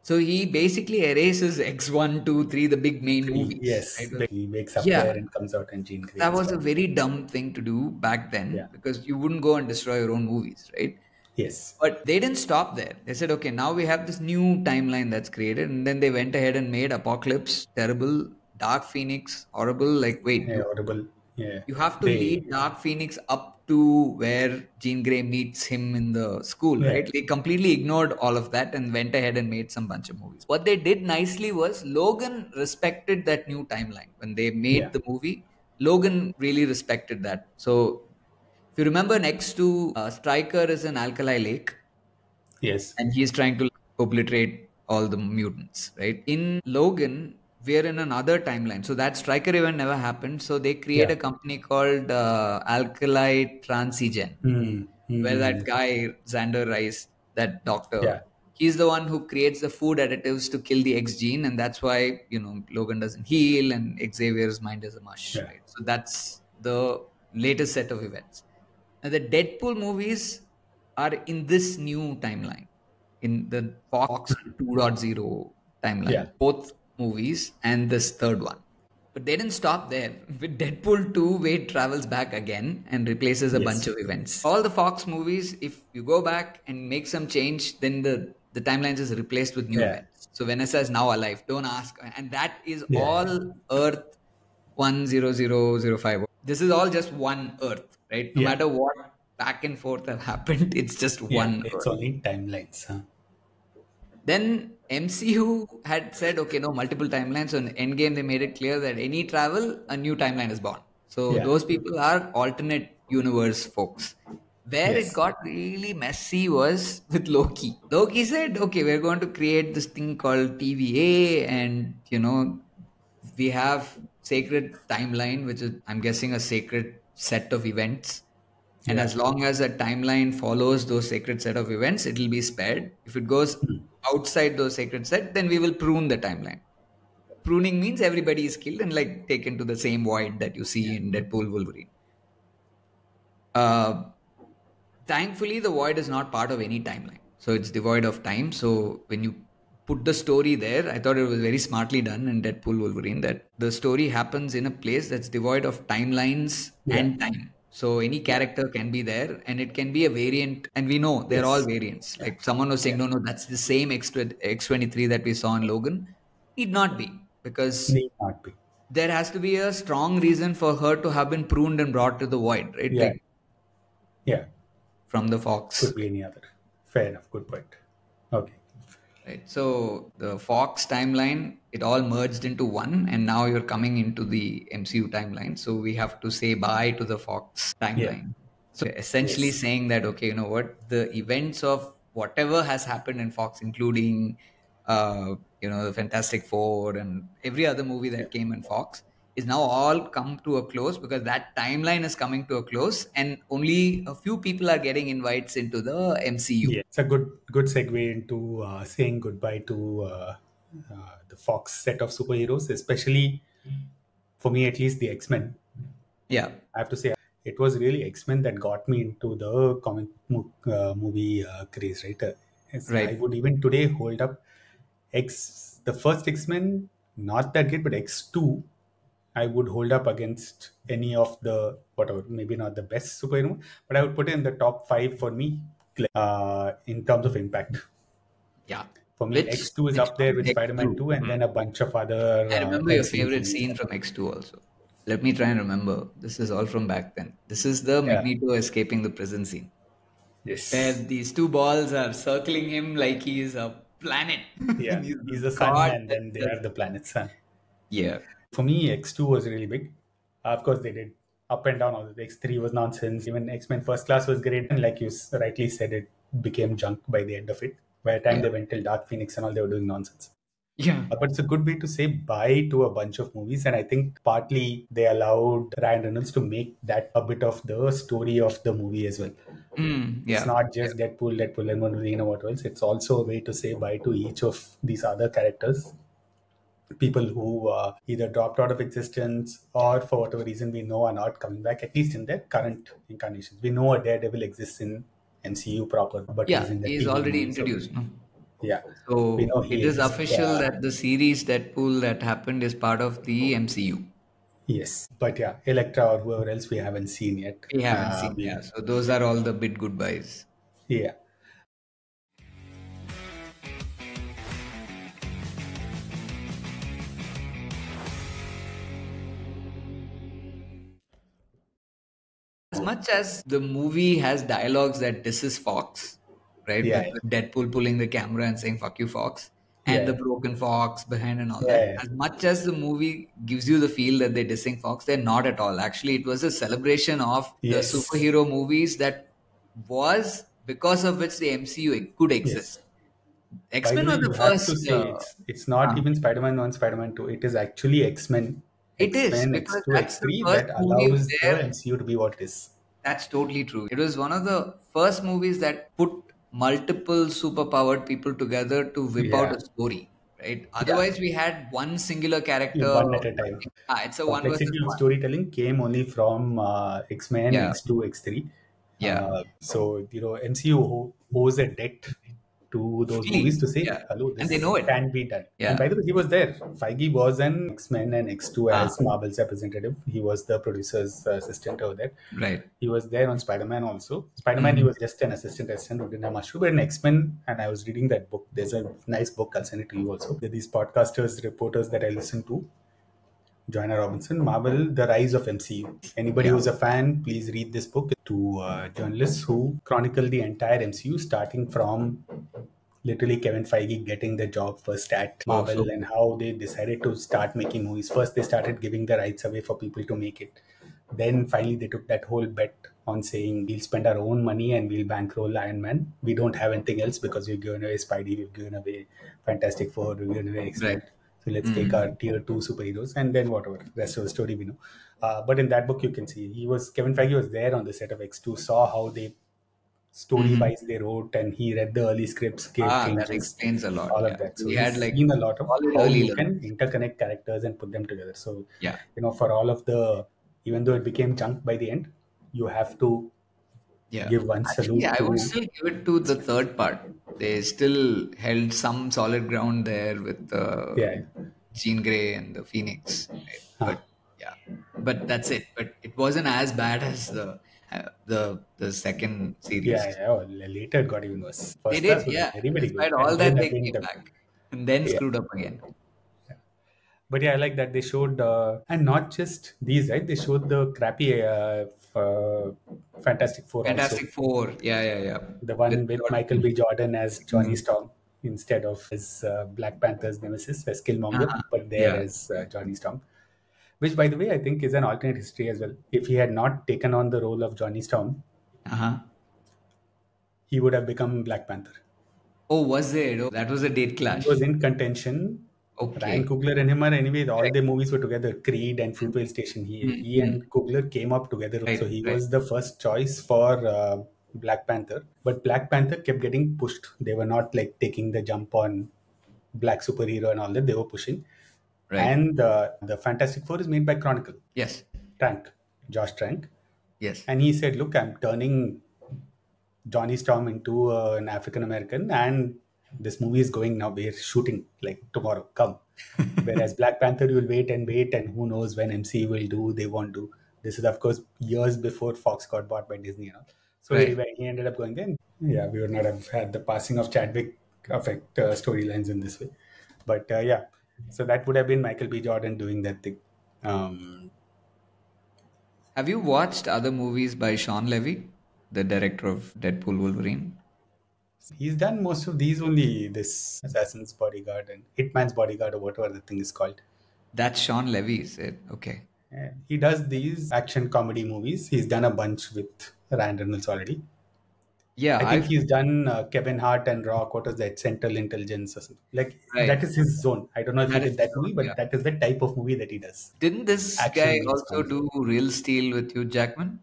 So he basically erases X1, 2, 3, the big main movies. Yes. Right? He wakes up Yeah, there and comes out and Jean Grey that and was stuff. a very dumb thing to do back Yeah. then because you wouldn't go and destroy your own movies, right? Yes. But they didn't stop there. They said, okay, now we have this new timeline that's created. And then they went ahead and made Apocalypse terrible, Dark Phoenix horrible. Like, wait, Yeah, audible. Yeah. you have to They. lead Dark Phoenix up to where Jean Grey meets him in the school, Yeah. right? They completely ignored all of that and went ahead and made some bunch of movies. What they did nicely was Logan respected that new timeline. When they made Yeah. the movie, Logan really respected that. So if you remember, next to Stryker is an alkali lake, Yes. and he's trying to obliterate all the mutants, right? In Logan, we're in another timeline. So that Striker event never happened. So they create Yeah. a company called Alkali Transigen, where that guy, Xander Rice, that doctor, Yeah. he's the one who creates the food additives to kill the X gene. And that's why, Logan doesn't heal and Xavier's mind is a mush, Yeah. right? So that's the latest set of events. Now, the Deadpool movies are in this new timeline, in the Fox 2.0 timeline, Yeah. both movies and this third one. But they didn't stop there. With Deadpool 2, Wade travels back again and replaces a bunch Yes. of events. All the Fox movies, if you go back and make some change, then the timelines is replaced with new Yeah. events. So Vanessa is now alive. Don't ask. And that is Yeah. all Earth 10005. This is all just one Earth, right? No Yeah. matter what back and forth have happened, it's just Yeah. one It's Earth. only timelines. Huh? Then MCU had said, okay, no, multiple timelines. So in Endgame, they made it clear that any travel, a new timeline is born. So Yeah. those people are alternate universe folks. Where it Yes. got really messy was with Loki. Loki said, okay, we're going to create this thing called TVA, and we have sacred timeline, which is, I'm guessing, a sacred set of events. And Yeah. as long as a timeline follows those sacred set of events, it will be spared. If it goes outside those sacred set, then we will prune the timeline. Pruning means everybody is killed and like taken to the same void that you see in Deadpool Wolverine. Thankfully, the void is not part of any timeline. So it's devoid of time. So when you put the story there, I thought it was very smartly done in Deadpool Wolverine that the story happens in a place that's devoid of timelines and time. So any character can be there and it can be a variant. And we know they're all variants. Like someone was saying, no, that's the same X23 that we saw in Logan. Need not be, because Need not be. there has to be a strong reason for her to have been pruned and brought to the void, right? Yeah. Like Yeah. from the Fox. Could be any other. Fair enough. Good point. Okay. Right. So the Fox timeline, it all merged into one, and now you're coming into the MCU timeline. So we have to say bye to the Fox timeline. So essentially saying that, okay, you know what, the events of whatever has happened in Fox, including the Fantastic Four and every other movie that came in Fox, is now all come to a close because that timeline is coming to a close, and only a few people are getting invites into the MCU. Yeah, it's a good segue into saying goodbye to the Fox set of superheroes, especially for me, at least the X-Men. Yeah, I have to say, it was really X-Men that got me into the comic movie craze, right? Right. I would even today hold up the first X-Men, not that great, but X2, I would hold up against any of the, whatever, maybe not the best superhero, but I would put it in the top 5 for me in terms of impact. Yeah. For me, X2 is up there with Spider-Man 2 and then a bunch of other... I remember your favorite scene from X2 also. Let me try and remember. This is all from back then. This is the Magneto escaping the prison scene. Yes. Where these two balls are circling him like he is a planet. Yeah, he's the sun and then they are the planets. Huh? Yeah. For me, X2 was really big. Of course, they did up and down. Also, X3 was nonsense. Even X-Men First Class was great. And like you rightly said, it became junk by the end of it. By the time they went till Dark Phoenix and all, they were doing nonsense. Yeah. But it's a good way to say bye to a bunch of movies. And I think partly they allowed Ryan Reynolds to make that a bit of the story of the movie as well. It's not just Deadpool and Wolverine or what else. It's also a way to say bye to each of these other characters. People who either dropped out of existence or for whatever reason we know are not coming back, at least in their current incarnations. We know a Daredevil exists in MCU proper, but he's already introduced. No? Yeah. So it is official that the series Deadpool that happened is part of the MCU. Yes. But yeah, Elektra or whoever else we haven't seen yet. We haven't seen, So those are all the bid goodbyes. Yeah. As much as the movie has dialogues that this is Fox, right? With Deadpool pulling the camera and saying "fuck you, Fox," and the broken fox behind and all that. As much as the movie gives you the feel that they're dissing Fox, they're not at all. Actually, it was a celebration of the superhero movies that was because of which the MCU could exist. X-Men was the first. It's not even Spider-Man 1, Spider-Man 2. It is actually X-Men. It is because that's X3 that allows the MCU to be what it is. That's totally true. It was one of the first movies that put multiple superpowered people together to whip out a story, right? Otherwise, we had one singular character. One at a time. It's a one versus one. Storytelling came only from X-Men, X2, X3. So, MCU owes a debt to those movies to say, hello, this and they know it can be done. And by the way, he was there. Feige was an X-Men and X2 as Marvel's representative. He was the producer's assistant over there. Right. He was there on Spider-Man also. Spider-Man, he was just an assistant who didn't have much to do. But in X-Men, and I was reading that book. There's a nice book. I'll send it to you also. There are these podcasters, reporters that I listen to. Joanna Robinson, Marvel, The Rise of MCU. Anybody who's a fan, please read this book. To journalists who chronicle the entire MCU, starting from literally Kevin Feige getting the job first at Oh, Marvel, so and how they decided to start making movies. First, they started giving the rights away for people to make it. Then finally, they took that whole bet on saying, we'll spend our own money and we'll bankroll Iron Man. We don't have anything else because we've given away Spidey, we've given away Fantastic Four, we've given away X-Men. right. So let's take our tier 2 superheroes, and then whatever, rest of the story we know. But in that book, you can see Kevin Feige was there on the set of X2, saw how they story-wise they wrote, and he read the early scripts, gave That changes, explains a lot. all Yeah. of that. So We he's had like seen a lot of solid how early you can learners. interconnect characters and put them together. So Yeah. for all of the, even though it became junk by the end, you have to Yeah. give one Actually, salute I would to. still give it to the third part. They still held some solid ground there with Yeah. Jean Grey and the Phoenix. Right? Huh. But yeah, but that's it. But it wasn't as bad as the second series. Yeah. Oh, later it got even worse. They First did, class was yeah. very, very good. Despite all And that, then they again, came back and then screwed up again. but yeah, I like that they showed, and not just these, right? They showed the crappy Fantastic Four also. Fantastic Four, yeah. The one with Michael B. Jordan as Johnny Storm instead of his Black Panther's nemesis as Killmonger, but there as Johnny Storm. Which, by the way, I think is an alternate history as well. If he had not taken on the role of Johnny Storm, he would have become Black Panther. Oh, was it? Oh, that was a date clash. He was in contention. Okay. Ryan Coogler and him are anyway, all their movies were together. Creed and Fruitvale Station. He and Coogler came up together. Right, so he right. was the first choice for Black Panther. But Black Panther kept getting pushed. They were not like taking the jump on black superhero and all that. They were pushing. Right. And the Fantastic Four is made by Chronicle. Yes. Josh Trank. Yes. And he said, look, I'm turning Johnny Storm into an African American, and this movie is going now. We're shooting like tomorrow. Come. Whereas Black Panther, you'll wait, and who knows when MC will do, they won't do. This is, of course, years before Fox got bought by Disney and all. So he ended up going there. Yeah, we would not have had the passing of Chadwick affect storylines in this way. But yeah, so that would have been Michael B. Jordan doing that thing. Have you watched other movies by Sean Levy, the director of Deadpool Wolverine? He's done most of these only, this Assassin's Bodyguard and Hitman's Bodyguard or whatever the thing is called. That's Sean Levy, is it? Okay. He does these action comedy movies. He's done a bunch with Ryan Reynolds already. Yeah, I think he's done Kevin Hart and Rock. What was that? Central Intelligence or something. Like, that is his zone. I don't know if he did that movie, but that is the type of movie that he does. Didn't this guy also do Real Steel with Hugh Jackman?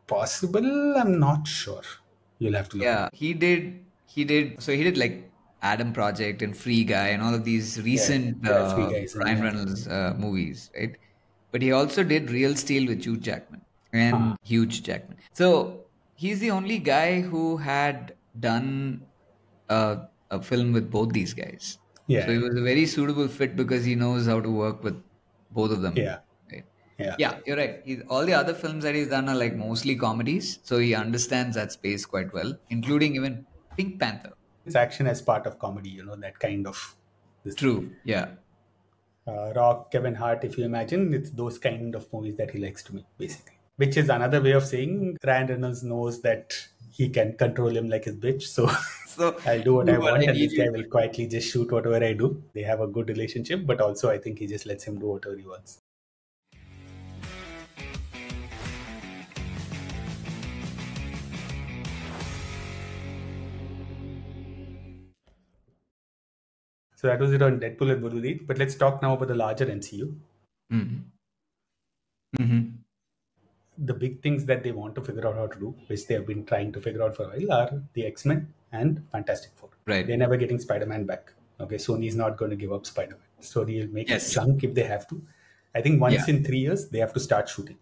Possible? I'm not sure. You'll have to look. Yeah, he did. So he did like Adam Project and Free Guy and all of these recent Ryan Reynolds movies, right? But he also did Real Steel with Hugh Jackman and Hugh Jackman. So he's the only guy who had done a film with both these guys. Yeah. So he was a very suitable fit because he knows how to work with both of them. Yeah. Right? Yeah. Yeah, you're right. All the other films that he's done are like mostly comedies. So he understands that space quite well, including even Pink Panther. It's action as part of comedy, that kind of. True. Yeah. Rock, Kevin Hart, if you imagine, it's those kind of movies that he likes to make, basically. Which is another way of saying Ryan Reynolds knows that he can control him like his bitch. So I'll do what I want, and this guy will quietly just shoot whatever I do. They have a good relationship, but also I think he just lets him do whatever he wants. So that was it on Deadpool and Wolverine. But let's talk now about the larger MCU. The big things that they want to figure out how to do, which they have been trying to figure out for a while, are the X-Men and Fantastic Four. Right. They're never getting Spider-Man back. Okay, Sony's not going to give up Spider-Man. Sony will make it chunk if they have to. I think once in 3 years, they have to start shooting.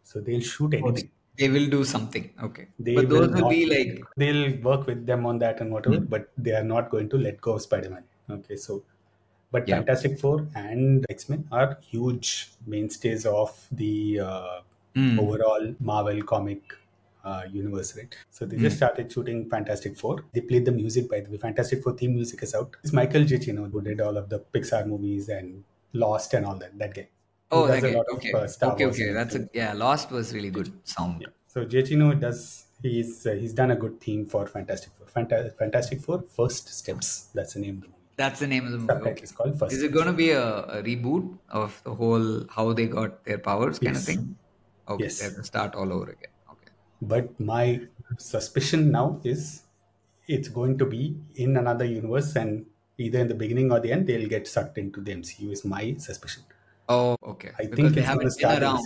So they'll shoot anything. They will do something. Okay. But those will be like... They'll work with them on that and whatever, but they are not going to let go of Spider-Man. Okay, so... But Fantastic Four and X-Men are huge mainstays of the overall Marvel comic universe, right? So they just started shooting Fantastic Four. They played the music, by the way. Fantastic Four theme music is out. It's Michael Giacchino who did all of the Pixar movies and Lost and all that. That guy. That guy. Okay. That's Lost was really good sound. Yeah. So Giacchino does He's done a good theme for Fantastic Four. Fantastic Four First Steps. That's the name of the movie. That's the name of the movie. Subtitle Okay. is called First Is it Steps. going to be a reboot of the whole how they got their powers kind of Yes. thing? Okay, Yes. they have to start all over again. Okay. But my suspicion now is it's going to be in another universe, and either in the beginning or the end, they'll get sucked into the MCU. Is my suspicion. Oh, okay. I Because think they it's going to haven't been start in the around.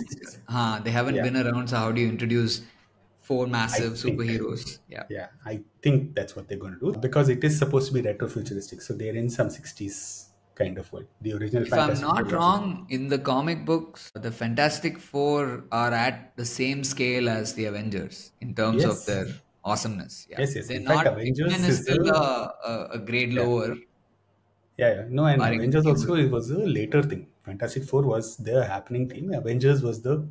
60s. They haven't Yeah. been around. So how do you introduce four massive I think. superheroes? Yeah. Yeah, I think that's what they're going to do because it is supposed to be retro futuristic. So they're in some 60s kind of world. The original If I'm Fantastic Four not was- wrong, in the comic books, the Fantastic Four are at the same scale as the Avengers in terms of Yes. their awesomeness. Yeah. Yes. They're In fact, not. Avengers X-Men is is still the a grade lower. Yeah. No, and Barring Avengers the also it was a later thing. Fantastic Four was the happening thing. Avengers was the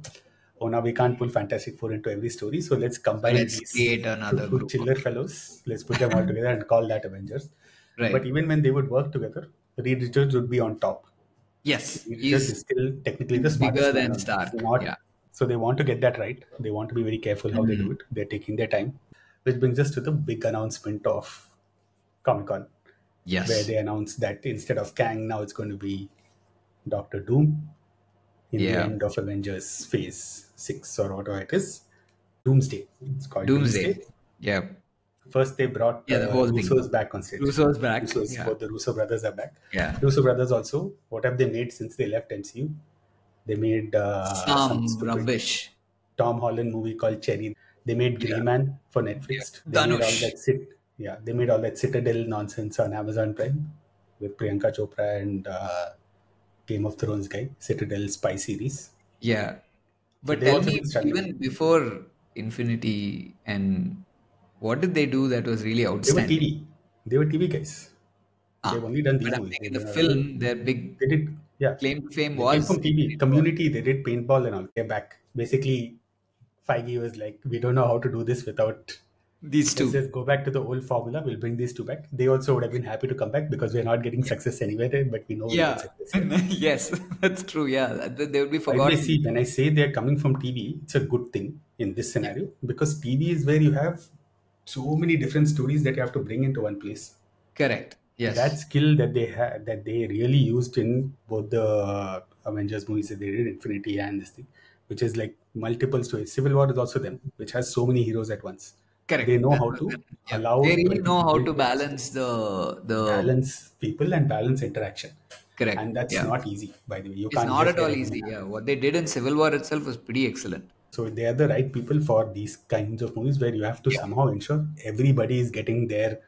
now we can't pull Fantastic Four into every story, so let's combine let's these create another two group. chiller fellows. Let's put them all together and call that Avengers. Right. But even when they would work together, Reed Richards would be on top. Yes, Reed Richards is he's still technically the smartest bigger man than on earth. Stark. Not, Yeah. So they want to get that right. They want to be very careful how they do it. They're taking their time. Which brings us to the big announcement of Comic Con, Yes. where they announced that instead of Kang, now it's going to be Doctor Doom in the Yeah. end of Avengers Phase 6 or whatever it is. Doomsday. It's called Doomsday. Yeah. First, they brought Yeah, the whole thing. Russo's back on stage. Russo's back. Russo's, Yeah. both the Russo brothers are back. Yeah. Russo brothers also, what have they made since they left MCU? They made Some stupid rubbish. Tom Holland movie called Cherry. They made Green Man for Netflix. They made all Dhanush. that they made all that Citadel nonsense on Amazon Prime with Priyanka Chopra and Game of Thrones guy, Citadel spy series. Yeah. But they tell also me, did Stanley. even before Infinity, and what did they do that was really They were outstanding? TV. They were TV guys. They've only done these But I'm movies. saying in the film, their big They did, yeah. claim to fame They came was from TV. Community, they did paintball and all. They're back. Basically, Feige was like, we don't know how to do this without... these two. Let's just go back to the old formula. We'll bring these two back. They also would have been happy to come back because we're not getting success anywhere, but we know we Yeah. get success. Yes, that's true. Yeah. They would be When forgotten. I say they're coming from TV, it's a good thing in this scenario because TV is where you have so many different stories that you have to bring into one place. Correct. Yes. That skill that they had, that they really used in both the Avengers movies that they did, Infinity and this thing, which is like multiple stories. Civil War is also them, which has so many heroes at once. Correct. They know how to allow. They really know how to build balance the balance people and balance interaction. correct. And that's not easy, by the way. You It's can't not just at all get easy. everything. Yeah. What they did in Civil War itself was pretty excellent. So they are the right people for these kinds of movies where you have to somehow ensure everybody is getting their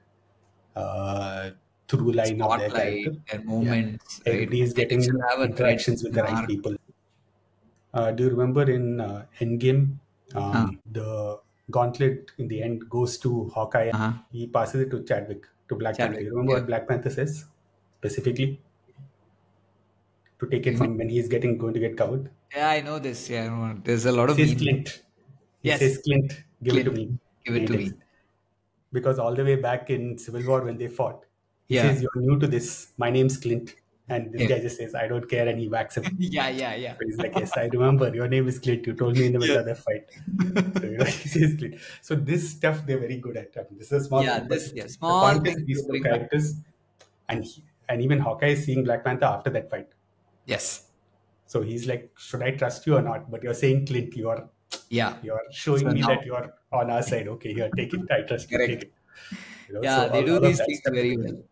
through line of their character. Spotlight, their moments. Right? Everybody is They getting should have a interactions with the thread, right arc. people. Do you remember in Endgame, the gauntlet in the end goes to Hawkeye and he passes it to Black Panther. You remember what Black Panther says specifically? To take it from when he's going to get covered. Yeah, I know this. Yeah, I know. There's a lot of He says memes. Clint. He Yes. says Clint, give it to me. Give it to me. Because all the way back in Civil War when they fought, he Yeah. says, you're new to this. My name's Clint. And this Yeah. guy just says, I don't care. And he whacks him. Yeah. So he's like, yes, I remember. Your name is Clint. You told me in the middle of the fight. So, he says Clint. So this stuff they're very good at. I mean, this is a small thing, but small the point is thing these to two bring back. characters, and even Hawkeye is seeing Black Panther after that fight. Yes. So he's like, should I trust you or not? But you're saying Clint, you're showing So me now- that you're on our side. Okay, here, take it. I trust you. Correct. Take it. You know, Yeah, so they do all of these that things stuff very is- well.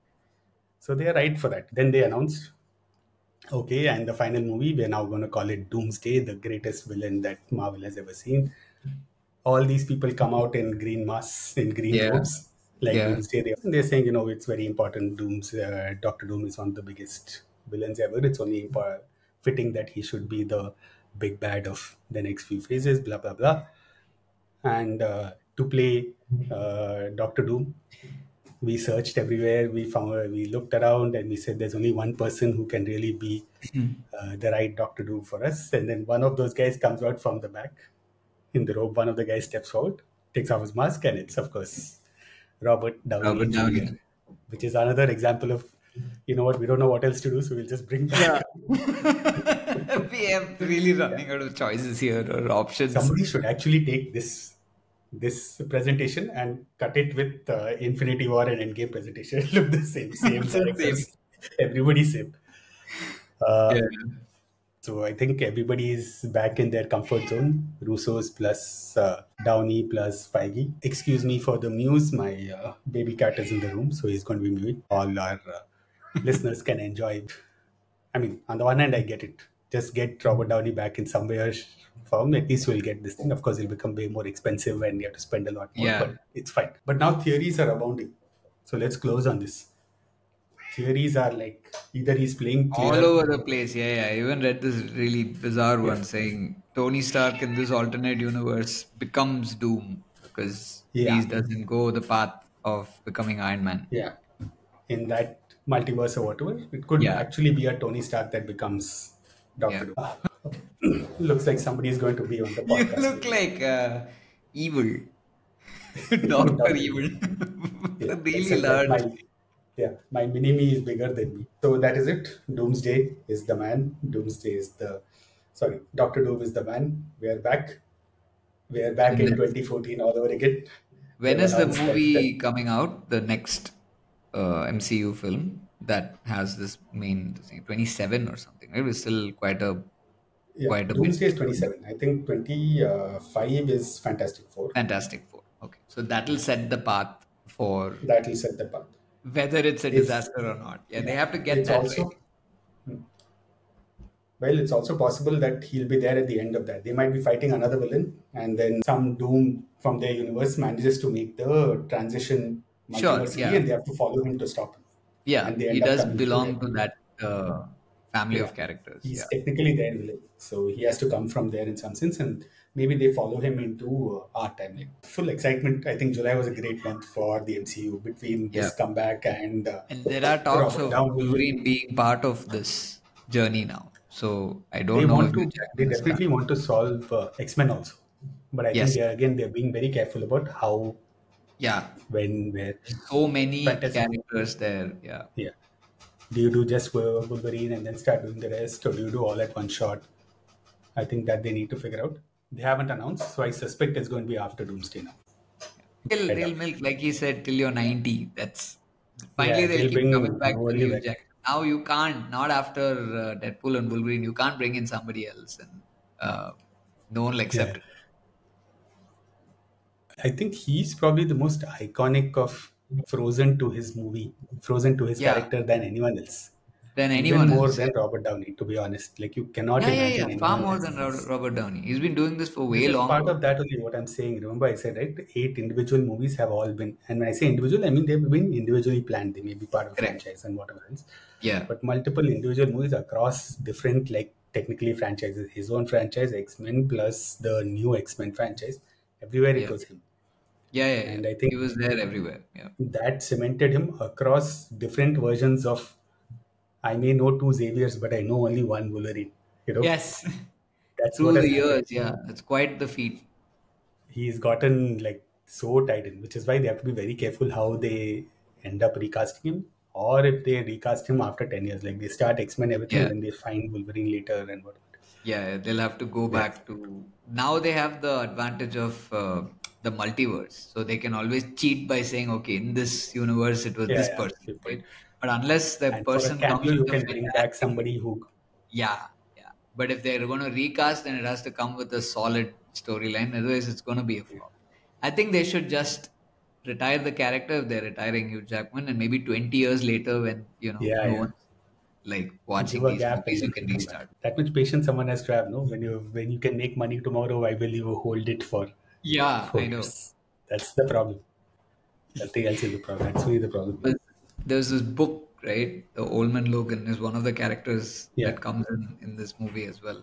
So they are right for that. Then they announced, okay, and the final movie, we're now going to call it Doomsday, the greatest villain that Marvel has ever seen. All these people come out in green masks, in green robes, like Doomsday. They're saying, it's very important. Doctor Doom is one of the biggest villains ever. It's only fitting that he should be the big bad of the next few phases, blah, blah, blah. And to play Doctor Doom, we searched everywhere. We looked around and we said there's only one person who can really be the right Doctor Doom for us. And then one of those guys comes out from the back in the robe. One of the guys steps forward, takes off his mask, and it's, of course, Robert Downey Jr., which is another example of, you know what, we don't know what else to do, so we'll just bring back. We are really running out of choices here or options. Somebody should actually take this this presentation and cut it with Infinity War and Endgame presentation. It looked the same Same. directors, everybody same. Uh, Yeah. so I think everybody is back in their comfort zone. Russo's plus Downey plus Feige. Excuse me for the muse. My baby cat is in the room, so he's going to be mewing. All our listeners can enjoy. I mean, on the one hand, I get it. Just get Robert Downey back in some way or form. At least we'll get this thing. Of course, it'll become way more expensive and you have to spend a lot more, Yeah. but it's fine. But now theories are abounding. So let's close on this. Theories are like either he's playing All clearer. over the place. Yeah. I even read this really bizarre one saying Tony Stark in this alternate universe becomes Doom because Yeah, he doesn't go the path of becoming Iron Man. yeah. In that multiverse or whatever, it could Yeah. actually be a Tony Stark that becomes Yeah. Doctor Doom. Looks like somebody is going to be on the You podcast. look like evil. Doctor Doctor Evil. Yeah, Really except that large. my mini me is bigger than me. So that is it. Doomsday is the man. Doomsday is the Doctor Doom is the man. We are back. We are back in 2014 all over again. When They've is the announced movie coming out? The next MCU film that has this main thing, 27 or something. Right? It's still quite a bit. Doomsday is 27. I think 25 is Fantastic Four. Fantastic Four. Okay, so that will set the path for That will set the path. whether it's a It's disaster or not. Yeah, they have to get it's that also right. well, it's also possible that he'll be there at the end of that. They might be fighting another villain, and then some Doom from their universe manages to make the transition Sure. multiversity, Yeah. and they have to follow him to stop him. Yeah, And they he end up does coming belong together. to that family Yeah. of characters. He's Yeah. technically their villain, so he has to come from there in some sense, and maybe they follow him into our timeline. Full excitement. I think July was a great month for the MCU between Yeah. this comeback and And there are talks Robert of Downey. Wolverine being part of this journey now. So I They don't know want if to. Hugh They Jackman is back. definitely want to solve X-Men also, but I think Yes. they're being very careful about how, Yeah. when, where. So many Fantastic. characters there. Yeah. Yeah. Do you do just Wolverine and then start doing the rest, or do you do all at one shot? I think that they need to figure out. They haven't announced, so I suspect it's going to be after Doomsday now. They'll milk, like he said, till you're 90. That's finally Yeah, they'll they'll keep bring coming back to Wolverine Hugh back. Jackman. Now you can't, not after Deadpool and Wolverine, you can't bring in somebody else and no one will accept Yeah. it. I think he's probably the most iconic of Frozen to his movie, Frozen to his Yeah. character than anyone else. Than Even anyone more else. than Robert Downey, to be honest. Like you cannot Yeah. imagine Far anyone more else. than Robert Downey. He's been doing this for way This is part longer. of that only what I'm saying. Remember, I said, right? 8 individual movies have all been, and when I say individual, I mean they've been individually planned. They may be part of a Correct. franchise and whatever else. Yeah. But multiple individual movies across different, like technically franchises. His own franchise, X-Men, plus the new X-Men franchise. Everywhere Yeah. it was him. Yeah. And I think He was there everywhere. Yeah. that cemented him across different versions of. I may know two Xaviers, but I know only one Wolverine. Yes. That's Through what has the happened. years. Yeah. That's quite the feat. He's gotten like so tied in, which is why they have to be very careful how they end up recasting him, or if they recast him after 10 years, like they start X-Men everything, Yeah. and then they find Wolverine later and whatever. Yeah, they'll have to go back to. Now they have the advantage of the multiverse, so they can always cheat by saying, "Okay, in this universe, it was Yeah, this yeah, person." good Right? point. But unless the And for a person comes cameo, you with a can bring back somebody who, yeah. But if they're going to recast, then it has to come with a solid storyline. Otherwise, it's going to be a flop. I think they should just retire the character if they're retiring Hugh Jackman, and maybe 20 years later, when no yeah, one's like watching give a these gap and movies, you then can come restart. back. That much patience someone has to have, no? When you can make money tomorrow, why will you hold it for Yeah, 4 I know. years? That's the problem. Nothing else is the problem. That's really the problem. But there's this book, right? The Old Man Logan is one of the characters Yeah. that comes in this movie as well.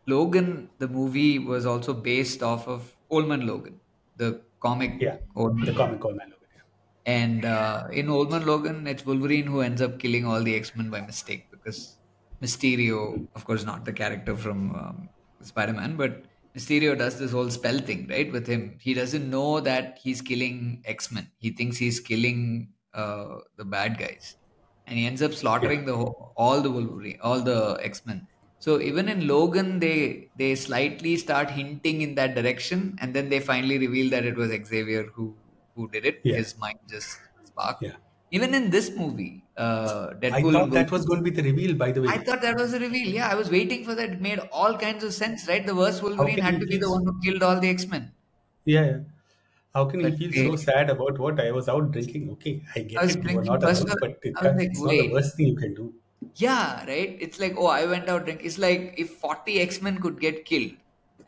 Logan, the movie, was also based off of Old Man Logan, the comic Yeah, Old Man the Logan. comic Old Man Logan. Yeah. And in Old Man Logan, it's Wolverine who ends up killing all the X-Men by mistake because Mysterio, of course, not the character from Spider-Man, but Mysterio does this whole spell thing, right? With him, he doesn't know that he's killing X-Men. He thinks he's killing the bad guys, and he ends up slaughtering all the Wolverine, all the X-Men. So even in Logan, they slightly start hinting in that direction, and then they finally reveal that it was Xavier who did it. Yeah, His mind just sparked. yeah. Even in this movie, I Deadpool and thought that was Wolverine, going to be the reveal, by the I way. thought that was a reveal. Yeah, I was waiting for that. It made all kinds of sense, right? The worst How Wolverine can had he to be feel? the one who killed all the X-Men. Yeah, yeah. How can he But feel they, so sad about what I was out drinking? Okay, I I get was it. You were drinking not first of around, all, but I was like, it's not the wait, worst thing you can do. yeah, right? It's like, oh, I went out drink. It's like if 40 X-Men could get killed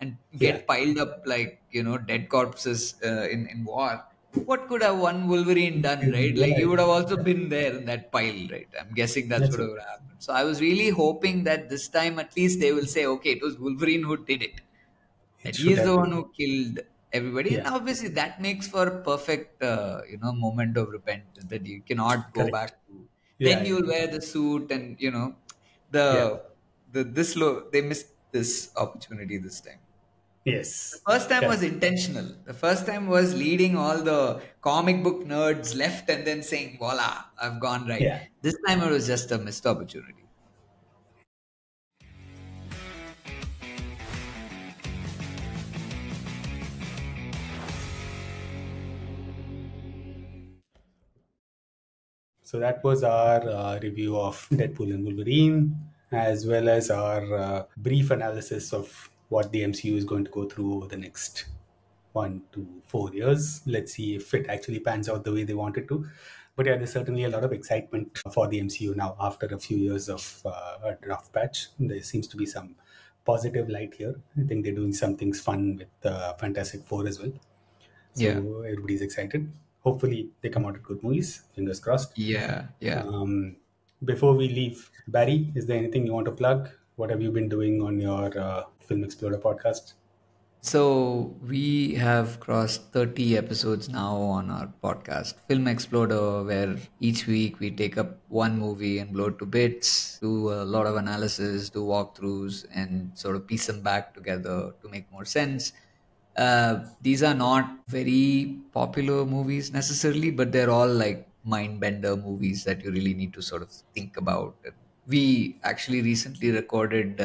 and Yeah, get piled up like, dead corpses in war, what could have one Wolverine done, right? Like he yeah, would have also been there in that pile, right? I'm guessing that's that's what it. would have happened. So I was really hoping that this time at least they will say, okay, it was Wolverine who did it. It That he should is the have one been. who killed everybody, and Yeah, obviously that makes for a perfect moment of repentance that you cannot go back correct. to. Yeah, Then yeah, you'll wear the suit, and yeah. they missed this opportunity this time. The Yes, first time was correct. intentional. The first time was leading all the comic book nerds left and then saying, voila, I've gone right. Yeah. This time it was just a missed opportunity. So that was our review of Deadpool and Wolverine, as well as our brief analysis of what the MCU is going to go through over the next 1 to 4 years. Let's see if it actually pans out the way they want it to. But yeah, there's certainly a lot of excitement for the MCU now after a few years of a rough patch. There seems to be some positive light here. I think they're doing some things fun with Fantastic Four as well. Yeah. So everybody's excited. Hopefully, they come out with good movies. Fingers crossed. Yeah. Yeah. Um, Before we leave, Barry, is there anything you want to plug? What have you been doing on your Film Explorer podcast? So we have crossed 30 episodes now on our podcast, Film Exploder, where each week we take up one movie and blow it to bits, do a lot of analysis, do walkthroughs, and sort of piece them back together to make more sense. These are not very popular movies necessarily, but they're all like mind bender movies that you really need to sort of think about. We actually recently recorded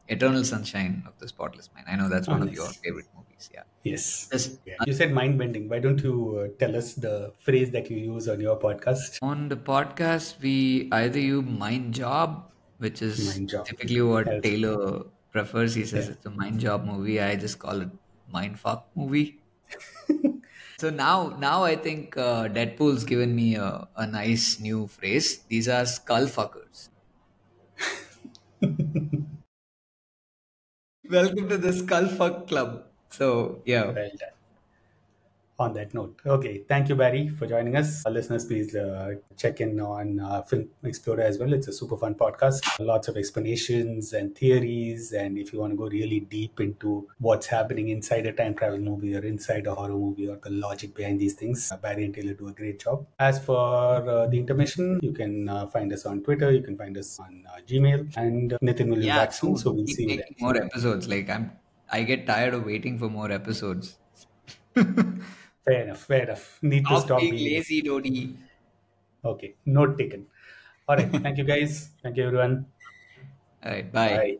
Eternal Sunshine of the Spotless Mind. I know that's Oh, one of your nice. favorite movies. Yeah. Yes. This, Yeah. You said mind bending. Why don't you tell us the phrase that you use on your podcast? on the podcast, we either use Mind Job, which is Mind job. typically what Health. Taylor prefers. He says Yeah. it's a mind job movie. I just call it mind fuck movie. So now I think Deadpool's given me a nice new phrase. These are skull fuckers. Welcome to the skull fuck club. So yeah, Well done. On that note, okay, thank you, Barry, for joining us. Our listeners, please check in on Film Explorer as well. It's a super fun podcast. Lots of explanations and theories. And if you want to go really deep into what's happening inside a time travel movie or inside a horror movie or the logic behind these things, Barry and Taylor do a great job. As for the intermission, you can find us on Twitter. You can find us on Gmail. And Nitin will be yeah. back soon. So we'll Keep see you making then. more episodes. Like I get tired of waiting for more episodes. Fair enough. Fair enough. Need to Stop stop being being lazy, Dodi. okay. Note taken. All right. Thank you, guys. Thank you, everyone. All right, bye. Bye.